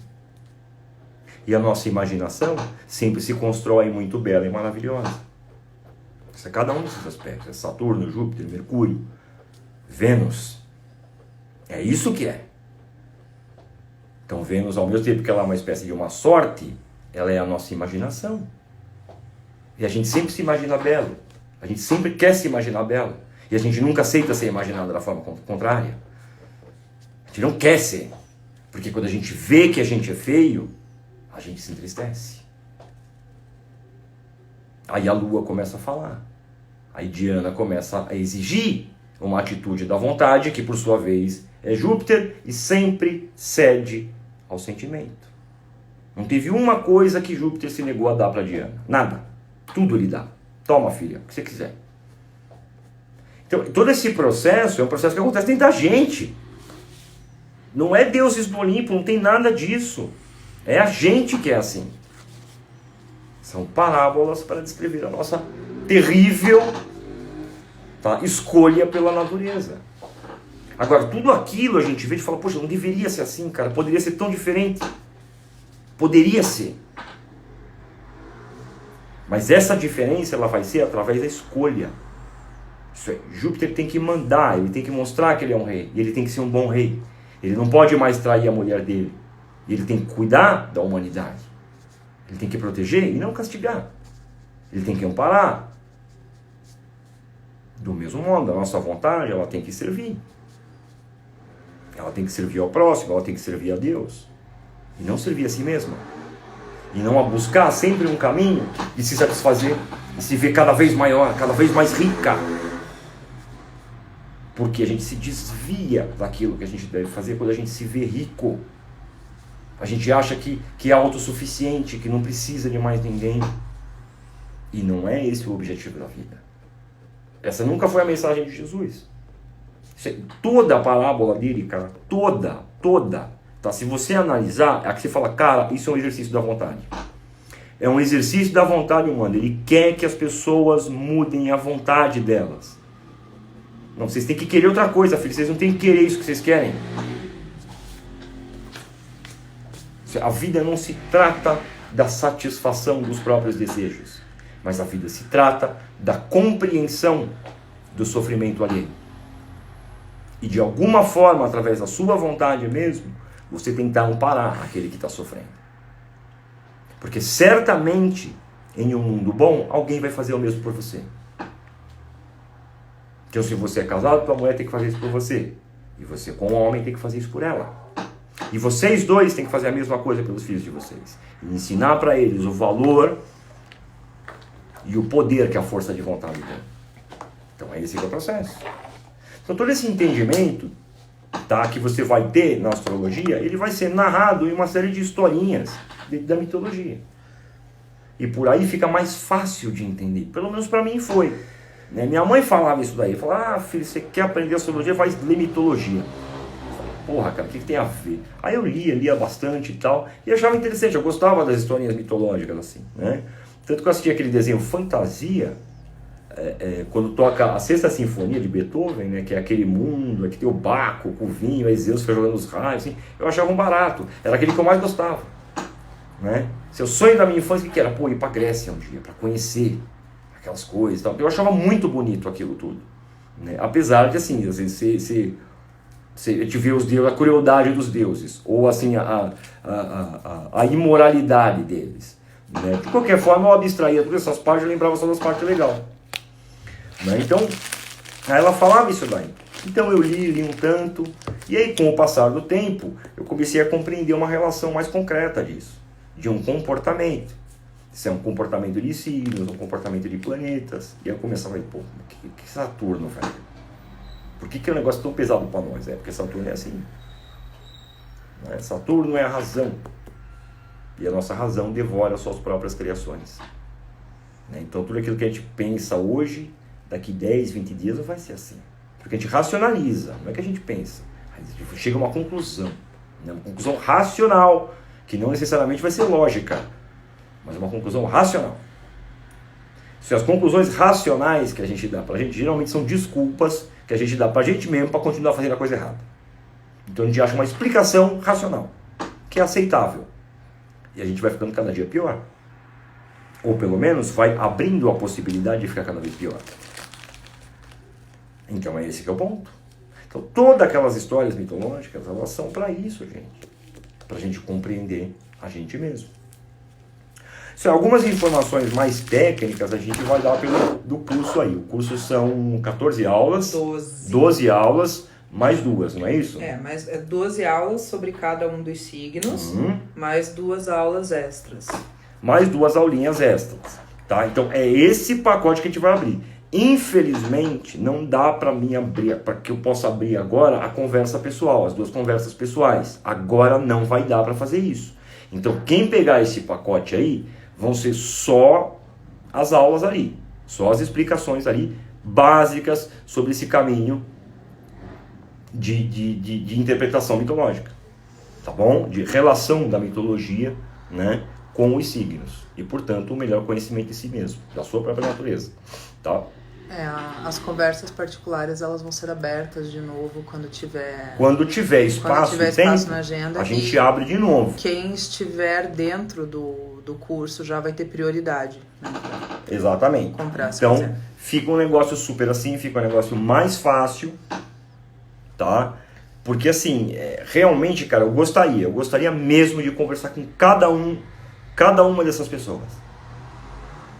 E a nossa imaginação sempre se constrói muito bela e maravilhosa. Isso é cada um desses aspectos. É Saturno, Júpiter, Mercúrio, Vênus. É isso que é. Então Vênus, ao mesmo tempo que ela é uma espécie de uma sorte, ela é a nossa imaginação. E a gente sempre se imagina belo. A gente sempre quer se imaginar belo. E a gente nunca aceita ser imaginado da forma contrária. A gente não quer ser. Porque quando a gente vê que a gente é feio, a gente se entristece. Aí a Lua começa a falar. Aí Diana começa a exigir uma atitude da vontade, que por sua vez é Júpiter, e sempre cede ao sentimento. Não teve uma coisa que Júpiter se negou a dar para Diana. Nada. Tudo ele dá. Toma, filha, o que você quiser. Então, todo esse processo é um processo que acontece dentro da gente. Não é deuses do Olimpo, não tem nada disso. É a gente que é assim. São parábolas para descrever a nossa terrível, tá, escolha pela natureza. Agora, tudo aquilo a gente vê e fala, poxa, não deveria ser assim, cara. Poderia ser tão diferente. Poderia ser. Mas essa diferença ela vai ser através da escolha. Isso é, Júpiter tem que mandar, ele tem que mostrar que ele é um rei. E ele tem que ser um bom rei. Ele não pode mais trair a mulher dele. Ele tem que cuidar da humanidade. Ele tem que proteger e não castigar. Ele tem que amparar. Do mesmo modo, a nossa vontade ela tem que servir. Ela tem que servir ao próximo, ela tem que servir a Deus. E não servir a si mesma. E não a buscar sempre um caminho de se satisfazer e se ver cada vez maior, cada vez mais rica. Porque a gente se desvia daquilo que a gente deve fazer quando a gente se vê rico. A gente acha que é autossuficiente, que não precisa de mais ninguém. E não é esse o objetivo da vida. Essa nunca foi a mensagem de Jesus. Toda a parábola dele, cara, toda, tá? Se você analisar, é que você fala, cara, isso é um exercício da vontade. É um exercício da vontade humana. Ele quer que as pessoas mudem a vontade delas. Não, vocês têm que querer outra coisa, filho. Vocês não têm que querer isso que vocês querem. A vida não se trata da satisfação dos próprios desejos, mas a vida se trata da compreensão do sofrimento alheio. E de alguma forma, através da sua vontade mesmo, você tentar amparar aquele que está sofrendo. Porque certamente, em um mundo bom, alguém vai fazer o mesmo por você. Então, se você é casado, tua mulher tem que fazer isso por você. E você, como homem, tem que fazer isso por ela. E vocês dois têm que fazer a mesma coisa pelos filhos de vocês. E ensinar para eles o valor e o poder que a força de vontade tem. Então, é esse que é o processo. Então, todo esse entendimento, tá, que você vai ter na astrologia, ele vai ser narrado em uma série de historinhas dentro da mitologia. E por aí fica mais fácil de entender. Pelo menos para mim foi. Né? Minha mãe falava isso daí. Falava, filho, você quer aprender astrologia, vai ler mitologia. Porra, cara, o que tem a ver? Aí eu lia bastante e tal, e achava interessante, eu gostava das historinhas mitológicas, assim, né? Tanto que eu assisti aquele desenho Fantasia, quando toca a Sexta Sinfonia de Beethoven, né, que é aquele mundo, que tem o Baco com o vinho, aí Zeus foi jogando os raios, assim, eu achava um barato, era aquele que eu mais gostava, né? Seu sonho da minha infância, que era? Pô, ir pra Grécia um dia, pra conhecer aquelas coisas e tal. Eu achava muito bonito aquilo tudo, né? Apesar de, assim, às vezes você te vê os deuses, a crueldade dos deuses, ou assim, a imoralidade deles, né? De qualquer forma, eu abstraía todas essas partes e lembrava só das partes legais, né? Então, ela falava isso daí. Então eu li um tanto, e aí com o passar do tempo, eu comecei a compreender uma relação mais concreta disso, de um comportamento. Isso é um comportamento de signos, um comportamento de planetas, e aí eu começava a ver, pô, que Saturno, velho? Por que é um negócio tão pesado para nós? Porque Saturno é assim. Né? Saturno é a razão. E a nossa razão devora as suas próprias criações. Né? Então tudo aquilo que a gente pensa hoje, daqui 10, 20 dias não vai ser assim. Porque a gente racionaliza, não é que a gente pensa. A gente chega a uma conclusão. Né? Uma conclusão racional, que não necessariamente vai ser lógica, mas uma conclusão racional. Se as conclusões racionais que a gente dá pra gente, geralmente são desculpas que a gente dá pra gente mesmo para continuar fazendo a coisa errada. Então a gente acha uma explicação racional, que é aceitável. E a gente vai ficando cada dia pior. Ou pelo menos vai abrindo a possibilidade de ficar cada vez pior. Então é esse que é o ponto. Então todas aquelas histórias mitológicas, elas são para isso, gente. Pra gente compreender a gente mesmo. Se algumas informações mais técnicas a gente vai dar do curso aí. O curso são 14 aulas, 12 aulas, mais 2, não é isso? Mas 12 aulas sobre cada um dos signos, mais 2 aulas extras. Mais 2 aulinhas extras, tá? Então é esse pacote que a gente vai abrir. Infelizmente, não dá para mim abrir, para que eu possa abrir agora a conversa pessoal, as 2 conversas pessoais. Agora não vai dar para fazer isso. Então quem pegar esse pacote aí, vão ser só as aulas ali, só as explicações ali básicas sobre esse caminho de interpretação mitológica, tá bom? De relação da mitologia, né, com os signos e, portanto, o melhor conhecimento de si mesmo, da sua própria natureza, tá? As conversas particulares, elas vão ser abertas de novo quando tiver espaço e tempo, na agenda, a gente abre de novo. Quem estiver dentro do curso já vai ter prioridade, né? Exatamente. Comprar, então, fica um negócio super assim, fica um negócio mais fácil, tá? Porque assim, realmente, cara, eu gostaria mesmo de conversar com cada uma dessas pessoas.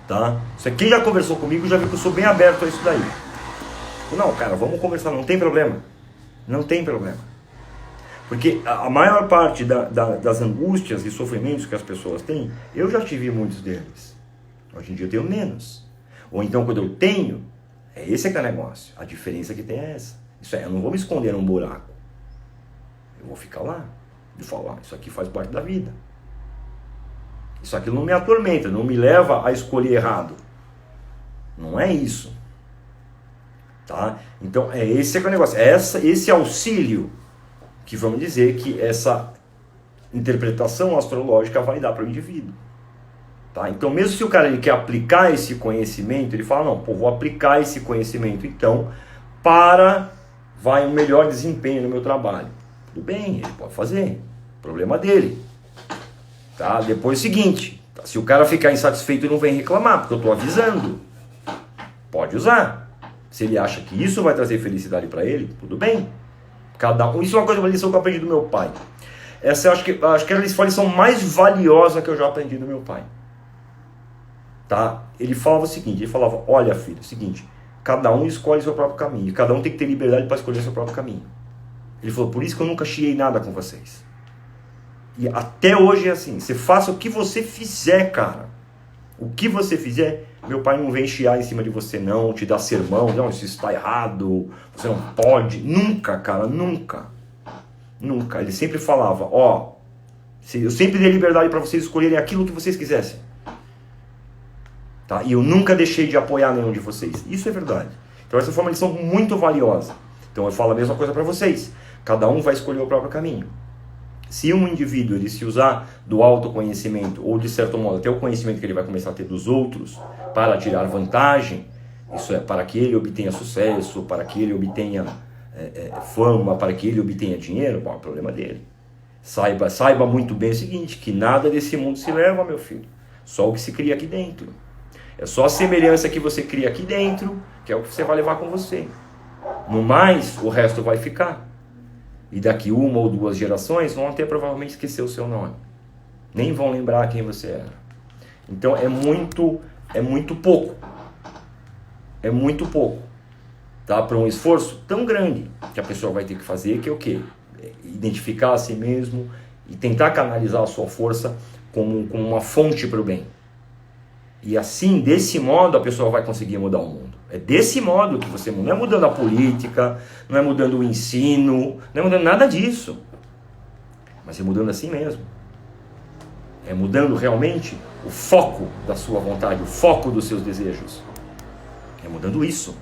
Tá? Quem já conversou comigo já viu que eu sou bem aberto a isso daí. Não, cara, vamos conversar, não tem problema. Não tem problema. Porque a maior parte das angústias e sofrimentos que as pessoas têm, eu já tive muitos deles. Hoje em dia eu tenho menos. Ou então quando eu tenho, esse é que é o negócio. A diferença que tem é essa. Isso é, eu não vou me esconder num buraco. Eu vou ficar lá e falar, isso aqui faz parte da vida. Isso aqui não me atormenta, não me leva a escolher errado. Não é isso. Tá? Então, esse que é o negócio. Esse auxílio que vamos dizer que essa interpretação astrológica vai dar para o indivíduo. Tá? Então, mesmo se o cara ele quer aplicar esse conhecimento, ele fala, não, vou aplicar esse conhecimento, então, vai um melhor desempenho no meu trabalho. Tudo bem, ele pode fazer. Problema dele. Tá? Depois é o seguinte, tá? Se o cara ficar insatisfeito, ele não vem reclamar, porque eu estou avisando. Pode usar. Se ele acha que isso vai trazer felicidade para ele, tudo bem. Isso é uma lição que eu aprendi do meu pai. Essa eu acho que é a lição mais valiosa que eu já aprendi do meu pai. Tá? Ele falava o seguinte, ele falava, olha filho, é o seguinte, cada um escolhe seu próprio caminho, cada um tem que ter liberdade para escolher seu próprio caminho. Ele falou, por isso que eu nunca chiei nada com vocês. E até hoje é assim, você faça o que você fizer, cara. O que você fizer, meu pai não vem chiar em cima de você não, te dar sermão, não, isso está errado, você não pode. Nunca, cara, nunca. Nunca. Ele sempre falava, eu sempre dei liberdade para vocês escolherem aquilo que vocês quisessem. Tá? E eu nunca deixei de apoiar nenhum de vocês. Isso é verdade. Então essa foi uma lição muito valiosa. Então eu falo a mesma coisa para vocês. Cada um vai escolher o próprio caminho. Se um indivíduo ele se usar do autoconhecimento, ou de certo modo até o conhecimento que ele vai começar a ter dos outros, para tirar vantagem, isso é, para que ele obtenha sucesso, para que ele obtenha fama, para que ele obtenha dinheiro, bom, é o problema dele. Saiba muito bem o seguinte, que nada desse mundo se leva, meu filho. Só o que se cria aqui dentro. É só a semelhança que você cria aqui dentro, que é o que você vai levar com você. No mais, o resto vai ficar. E daqui 1 ou 2 gerações vão até provavelmente esquecer o seu nome. Nem vão lembrar quem você era. Então é muito pouco. É muito pouco. Tá? Para um esforço tão grande que a pessoa vai ter que fazer, que é o quê? Identificar a si mesmo e tentar canalizar a sua força como uma fonte para o bem. E assim, desse modo, a pessoa vai conseguir mudar o mundo. É desse modo que você muda. Não é mudando a política, não é mudando o ensino, não é mudando nada disso. Mas é mudando assim mesmo. É mudando realmente o foco da sua vontade, o foco dos seus desejos. É mudando isso.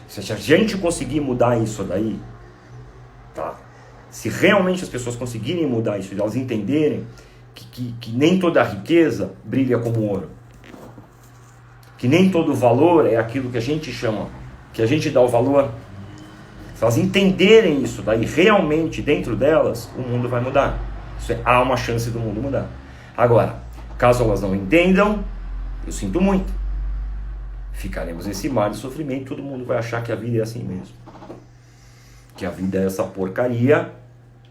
Se a gente conseguir mudar isso daí, tá? Se realmente as pessoas conseguirem mudar isso, elas entenderem que nem toda riqueza brilha como ouro. Que nem todo valor é aquilo que a gente chama, que a gente dá o valor. Se elas entenderem isso daí realmente dentro delas, o mundo vai mudar. Há uma chance do mundo mudar. Agora, caso elas não entendam, eu sinto muito. Ficaremos nesse mar de sofrimento, todo mundo vai achar que a vida é assim mesmo. Que a vida é essa porcaria,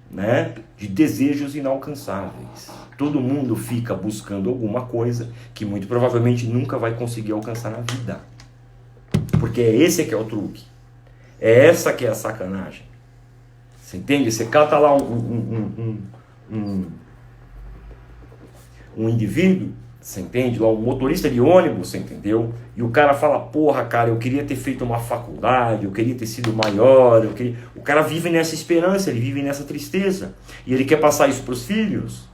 né, de desejos inalcançáveis. Todo mundo fica buscando alguma coisa que muito provavelmente nunca vai conseguir alcançar na vida. Porque esse que é o truque. É essa que é a sacanagem. Você entende? Você cata lá um indivíduo, você entende? Lá um motorista de ônibus, você entendeu? E o cara fala, porra, cara, eu queria ter feito uma faculdade, eu queria ter sido maior, O cara vive nessa esperança, ele vive nessa tristeza. E ele quer passar isso para os filhos.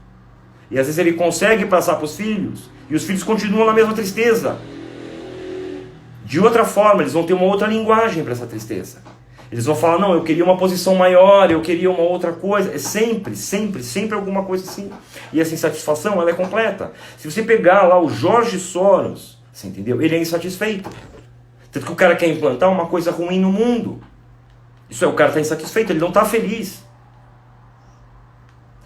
E às vezes ele consegue passar para os filhos, e os filhos continuam na mesma tristeza. De outra forma, eles vão ter uma outra linguagem para essa tristeza. Eles vão falar, não, eu queria uma posição maior, eu queria uma outra coisa. É sempre alguma coisa assim. E essa insatisfação, ela é completa. Se você pegar lá o Jorge Soros, você entendeu? Ele é insatisfeito. Tanto que o cara quer implantar uma coisa ruim no mundo. Isso é, o cara está insatisfeito, ele não está feliz.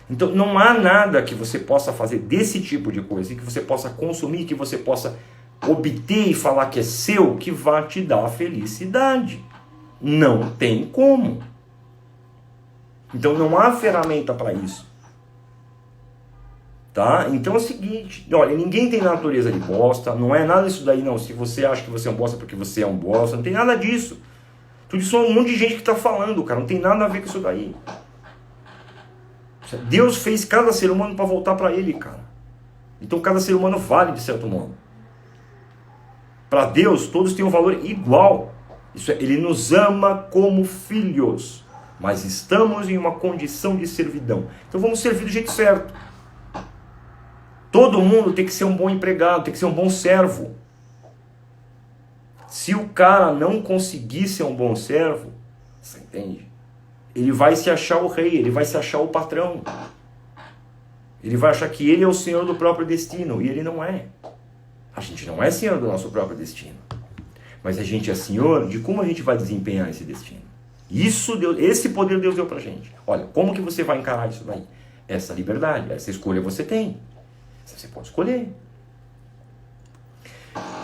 Então não há nada que você possa fazer desse tipo de coisa, que você possa consumir, que você possa obter e falar que é seu, que vai te dar felicidade. Não tem como. Então não há ferramenta para isso. Tá? Então é o seguinte, olha, ninguém tem natureza de bosta, não é nada disso daí não. Se você acha que você é um bosta porque você é um bosta, não tem nada disso. Tudo isso é um monte de gente que está falando, cara, não tem nada a ver com isso daí. Deus fez cada ser humano para voltar para Ele, cara. Então cada ser humano vale de certo modo. Para Deus, todos têm um valor igual. Ele nos ama como filhos, mas estamos em uma condição de servidão. Então vamos servir do jeito certo. Todo mundo tem que ser um bom empregado, tem que ser um bom servo. Se o cara não conseguir ser um bom servo, você entende? Ele vai se achar o rei, ele vai se achar o patrão. Ele vai achar que ele é o senhor do próprio destino, e ele não é. A gente não é senhor do nosso próprio destino. Mas a gente é senhor de como a gente vai desempenhar esse destino. Isso Deus, esse poder Deus deu pra gente. Olha, como que você vai encarar isso daí? Essa liberdade, essa escolha você tem. Você pode escolher.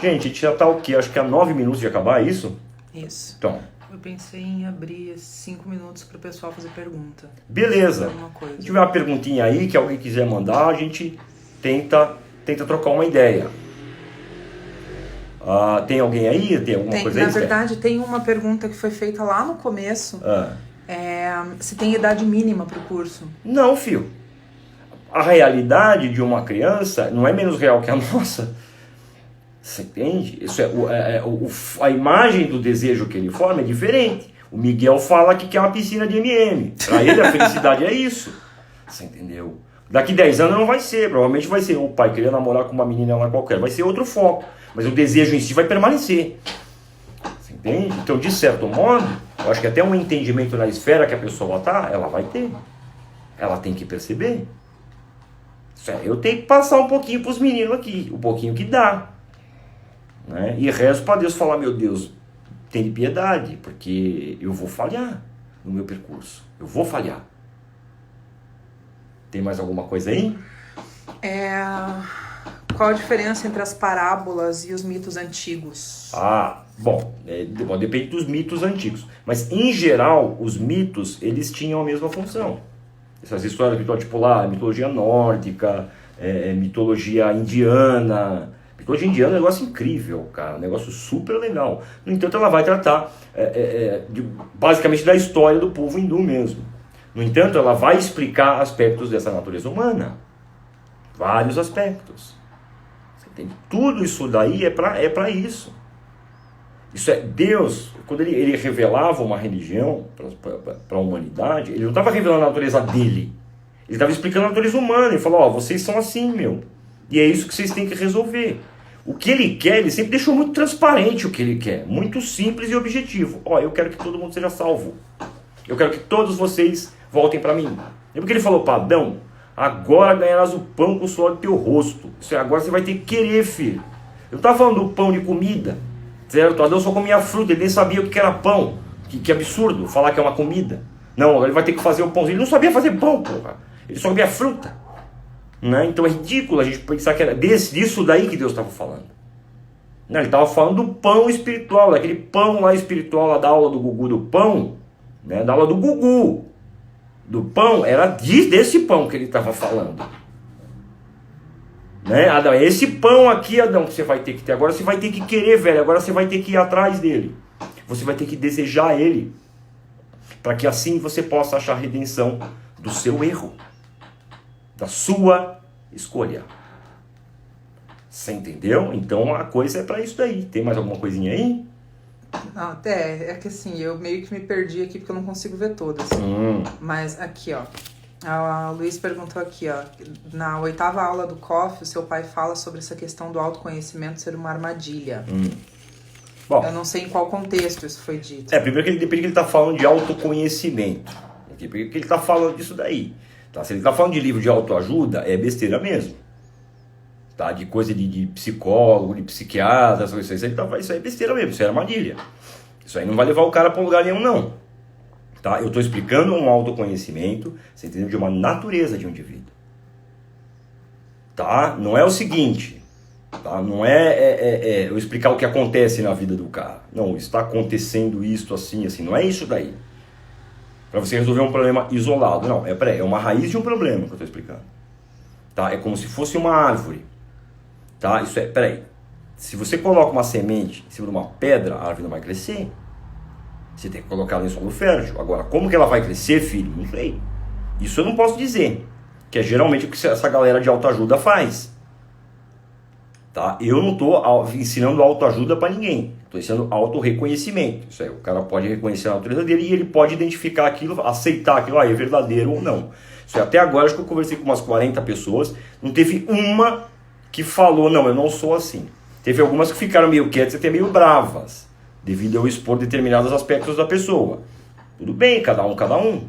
Gente, a gente já tá o quê? Acho que há 9 minutos de acabar, é isso? Isso. Então. Eu pensei em abrir 5 minutos para o pessoal fazer pergunta. Beleza. Se tiver uma perguntinha aí que alguém quiser mandar, a gente tenta trocar uma ideia. Tem alguém aí? Tem alguma coisa aí? Na verdade, tem uma pergunta que foi feita lá no começo. Se tem idade mínima para o curso? Não, filho. A realidade de uma criança não é menos real que a nossa. Você entende? Isso a imagem do desejo que ele forma é diferente. O Miguel fala que quer uma piscina de M&M. Para ele a felicidade é isso. Você entendeu? Daqui 10 anos não vai ser. Provavelmente vai ser o pai querer namorar com uma menina lá qualquer. Vai ser outro foco. Mas o desejo em si vai permanecer. Você entende? Então, de certo modo, eu acho que até um entendimento na esfera que a pessoa está, ela vai ter. Ela tem que perceber. Eu tenho que passar um pouquinho para os meninos aqui. Um pouquinho que dá. Né? E rezo para Deus falar, meu Deus, tem piedade, porque eu vou falhar no meu percurso. Eu vou falhar. Tem mais alguma coisa aí? Qual a diferença entre as parábolas e os mitos antigos? Bom, depende dos mitos antigos. Mas, em geral, os mitos, eles tinham a mesma função. Essas histórias, tipo lá, mitologia nórdica, mitologia indiana. Mitologia indiana é um negócio incrível, cara. Um negócio super legal. No entanto, ela vai tratar basicamente da história do povo hindu mesmo. No entanto, ela vai explicar aspectos dessa natureza humana. Vários aspectos. Você entende? Tudo isso daí é para isso. Isso é Deus, quando ele revelava uma religião para a humanidade, ele não estava revelando a natureza dele. Ele estava explicando a natureza humana. Ele falou, vocês são assim, meu. E é isso que vocês têm que resolver. O que ele quer, ele sempre deixou muito transparente o que ele quer. Muito simples e objetivo. Eu quero que todo mundo seja salvo. Eu quero que todos vocês voltem para mim. É porque ele falou para Adão, agora ganharás o pão com o suor do teu rosto. Isso é, agora você vai ter que querer, filho. Eu não estava falando do pão de comida. Certo? Adão só comia fruta, ele nem sabia o que era pão. Que absurdo falar que é uma comida. Não, agora ele vai ter que fazer o pãozinho. Ele não sabia fazer pão, porra. Ele só comia fruta. Né? Então é ridículo a gente pensar que era disso daí que Deus estava falando. Não, ele estava falando do pão espiritual, daquele pão lá espiritual, lá da aula do Gugu do pão, né? Da aula do Gugu do pão, era desse pão que ele estava falando. Né? Adão, esse pão aqui, Adão, que você vai ter que ter. Agora você vai ter que querer, velho. Agora você vai ter que ir atrás dele. Você vai ter que desejar ele. Para que assim você possa achar a redenção do seu erro. Da sua escolha. Você entendeu? Então a coisa é para isso daí. Tem mais alguma coisinha aí? Não, é que assim, eu meio que me perdi aqui porque eu não consigo ver todas. Mas aqui, ó. A Luiz perguntou aqui, ó. Na 8ª aula do COF, o seu pai fala sobre essa questão do autoconhecimento ser uma armadilha. Bom, eu não sei em qual contexto isso foi dito. Primeiro que depende que ele está falando de autoconhecimento. Porque ele está falando disso daí. Tá? Se ele está falando de livro de autoajuda, é besteira mesmo. Tá? De coisa de psicólogo, de psiquiatra, isso aí é besteira mesmo, isso é armadilha. Isso aí não vai levar o cara para lugar nenhum, não. Tá? Eu estou explicando um autoconhecimento, você entendeu? De uma natureza de um indivíduo. Tá? Não é o seguinte, tá? Não é eu explicar o que acontece na vida do cara. Não, está acontecendo isto assim, não é isso daí. Para você resolver um problema isolado. Não, é uma raiz de um problema que eu estou explicando. Tá? É como se fosse uma árvore. Tá? Isso se você coloca uma semente em cima de uma pedra, a árvore não vai crescer. Você tem que colocar ela em solo fértil. Agora, como que ela vai crescer, filho? Não sei. Isso eu não posso dizer, que é geralmente o que essa galera de autoajuda faz. Tá? Eu não estou ensinando autoajuda para ninguém. Estou ensinando autorreconhecimento. Isso aí, o cara pode reconhecer a natureza dele e ele pode identificar aquilo, aceitar aquilo, é verdadeiro ou não. Isso aí, até agora, acho que eu conversei com umas 40 pessoas, não teve uma que falou, não, eu não sou assim. Teve algumas que ficaram meio quietas e até meio bravas, devido a eu expor determinados aspectos da pessoa. Tudo bem, cada um.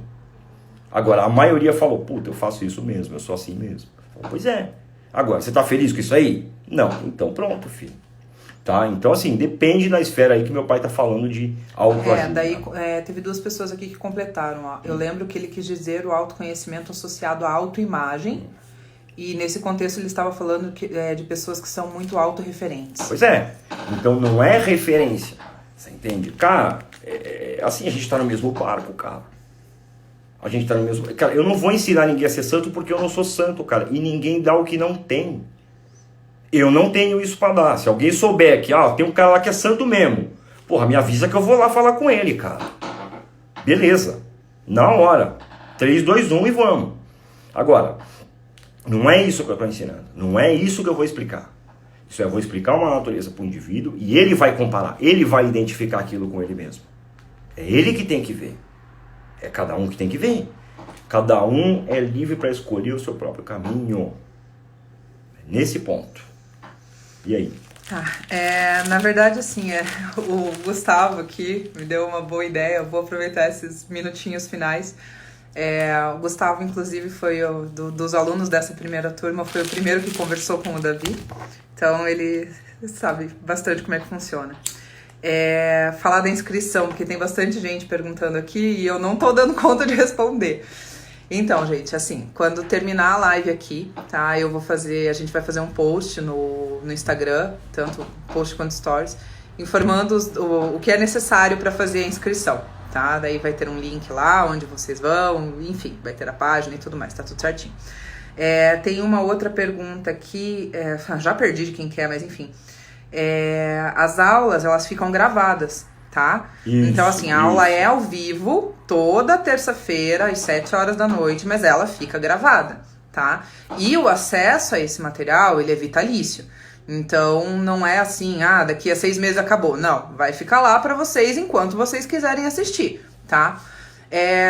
Agora, a maioria falou, puta, eu faço isso mesmo, eu sou assim mesmo. Pois é. Agora, você está feliz com isso aí? Não. Então pronto, filho. Tá? Então, assim, depende da esfera aí que meu pai está falando de autoajuda. Teve 2 pessoas aqui que completaram. Ó. Eu lembro que ele quis dizer o autoconhecimento associado à autoimagem. E nesse contexto ele estava falando de pessoas que são muito autorreferentes. Pois é. Então não é referência. Você entende? Cara, assim, a gente está no mesmo barco, cara. A gente tá no mesmo... Cara, eu não vou ensinar ninguém a ser santo porque eu não sou santo, cara. E ninguém dá o que não tem. Eu não tenho isso pra dar. Se alguém souber que, tem um cara lá que é santo mesmo. Porra, me avisa que eu vou lá falar com ele, cara. Beleza. Na hora. 3, 2, 1 e vamos. Agora, não é isso que eu tô ensinando. Não é isso que eu vou explicar. Isso eu vou explicar uma natureza pro indivíduo e ele vai comparar. Ele vai identificar aquilo com ele mesmo. É ele que tem que ver. É cada um que tem que ver. Cada um é livre para escolher o seu próprio caminho. Nesse ponto. E aí? Na verdade, assim, o Gustavo aqui me deu uma boa ideia. Eu vou aproveitar esses minutinhos finais. O Gustavo, inclusive, foi dos alunos dessa primeira turma, foi o primeiro que conversou com o Davi. Então, ele sabe bastante como é que funciona. Falar da inscrição, porque tem bastante gente perguntando aqui e eu não tô dando conta de responder. Então, gente, assim, quando terminar a live aqui, tá? A gente vai fazer um post no Instagram, tanto post quanto stories, informando o que é necessário para fazer a inscrição, tá? Daí vai ter um link lá onde vocês vão, enfim, vai ter a página e tudo mais, tá tudo certinho. Tem uma outra pergunta aqui, já perdi de quem que é, mas enfim. As aulas, elas ficam gravadas, tá? Isso, então, assim, a aula é ao vivo, toda terça-feira, às 7 horas da noite, mas ela fica gravada, tá? E o acesso a esse material, ele é vitalício. Então, não é assim, daqui a 6 meses acabou. Não, vai ficar lá pra vocês enquanto vocês quiserem assistir, tá?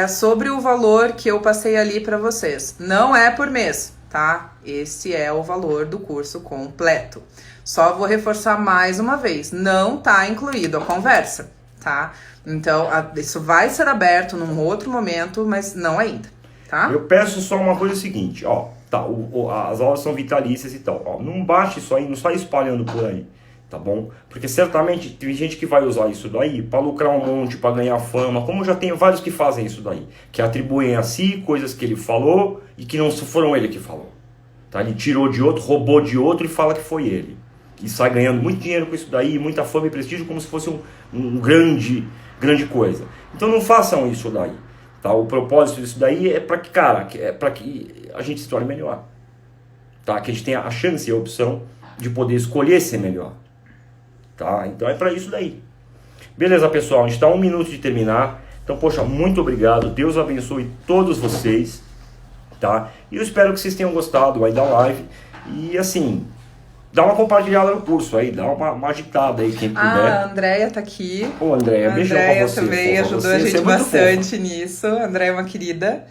Sobre o valor que eu passei ali pra vocês. Não é por mês, tá? Esse é o valor do curso completo. Só vou reforçar mais uma vez, não tá incluído a conversa, tá? Então, isso vai ser aberto num outro momento, mas não ainda, tá? Eu peço só uma coisa seguinte, as aulas são vitalícias e tal, não baixe isso aí, não sai espalhando por aí, tá bom? Porque certamente tem gente que vai usar isso daí para lucrar um monte, para ganhar fama, como já tem vários que fazem isso daí, que atribuem a si coisas que ele falou e que não foram ele que falou, tá? Ele tirou de outro, roubou de outro e fala que foi ele. E sai ganhando muito dinheiro com isso daí, muita fama e prestígio, como se fosse um grande coisa. Então não façam isso daí. Tá? O propósito disso daí é para que, para que a gente se torne melhor. Tá? Que a gente tenha a chance e a opção de poder escolher ser melhor. Tá? Então é para isso daí. Beleza, pessoal? A gente está a 1 minuto de terminar. Então, poxa, muito obrigado. Deus abençoe todos vocês. Tá? E eu espero que vocês tenham gostado aí da live. E assim... Dá uma compartilhada no curso aí, dá uma agitada aí, quem puder. A Andréia tá aqui. Ô, Andréia, beijão pra você. A Andréia também ajudou a gente bastante nisso. A Andréia é uma querida.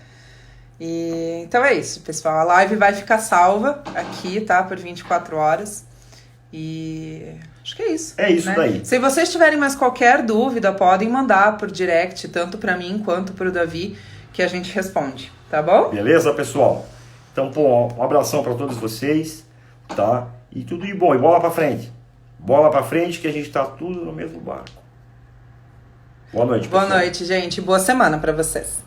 E então é isso, pessoal. A live vai ficar salva aqui, tá? Por 24 horas. E acho que é isso. É isso, né? Daí. Se vocês tiverem mais qualquer dúvida, podem mandar por direct, tanto pra mim quanto pro Davi, que a gente responde, tá bom? Beleza, pessoal? Então, um abração pra todos vocês, tá? E tudo de bom, e bola pra frente. Bola pra frente que a gente tá tudo no mesmo barco. Boa noite, pessoal. Boa noite, gente. Boa semana pra vocês.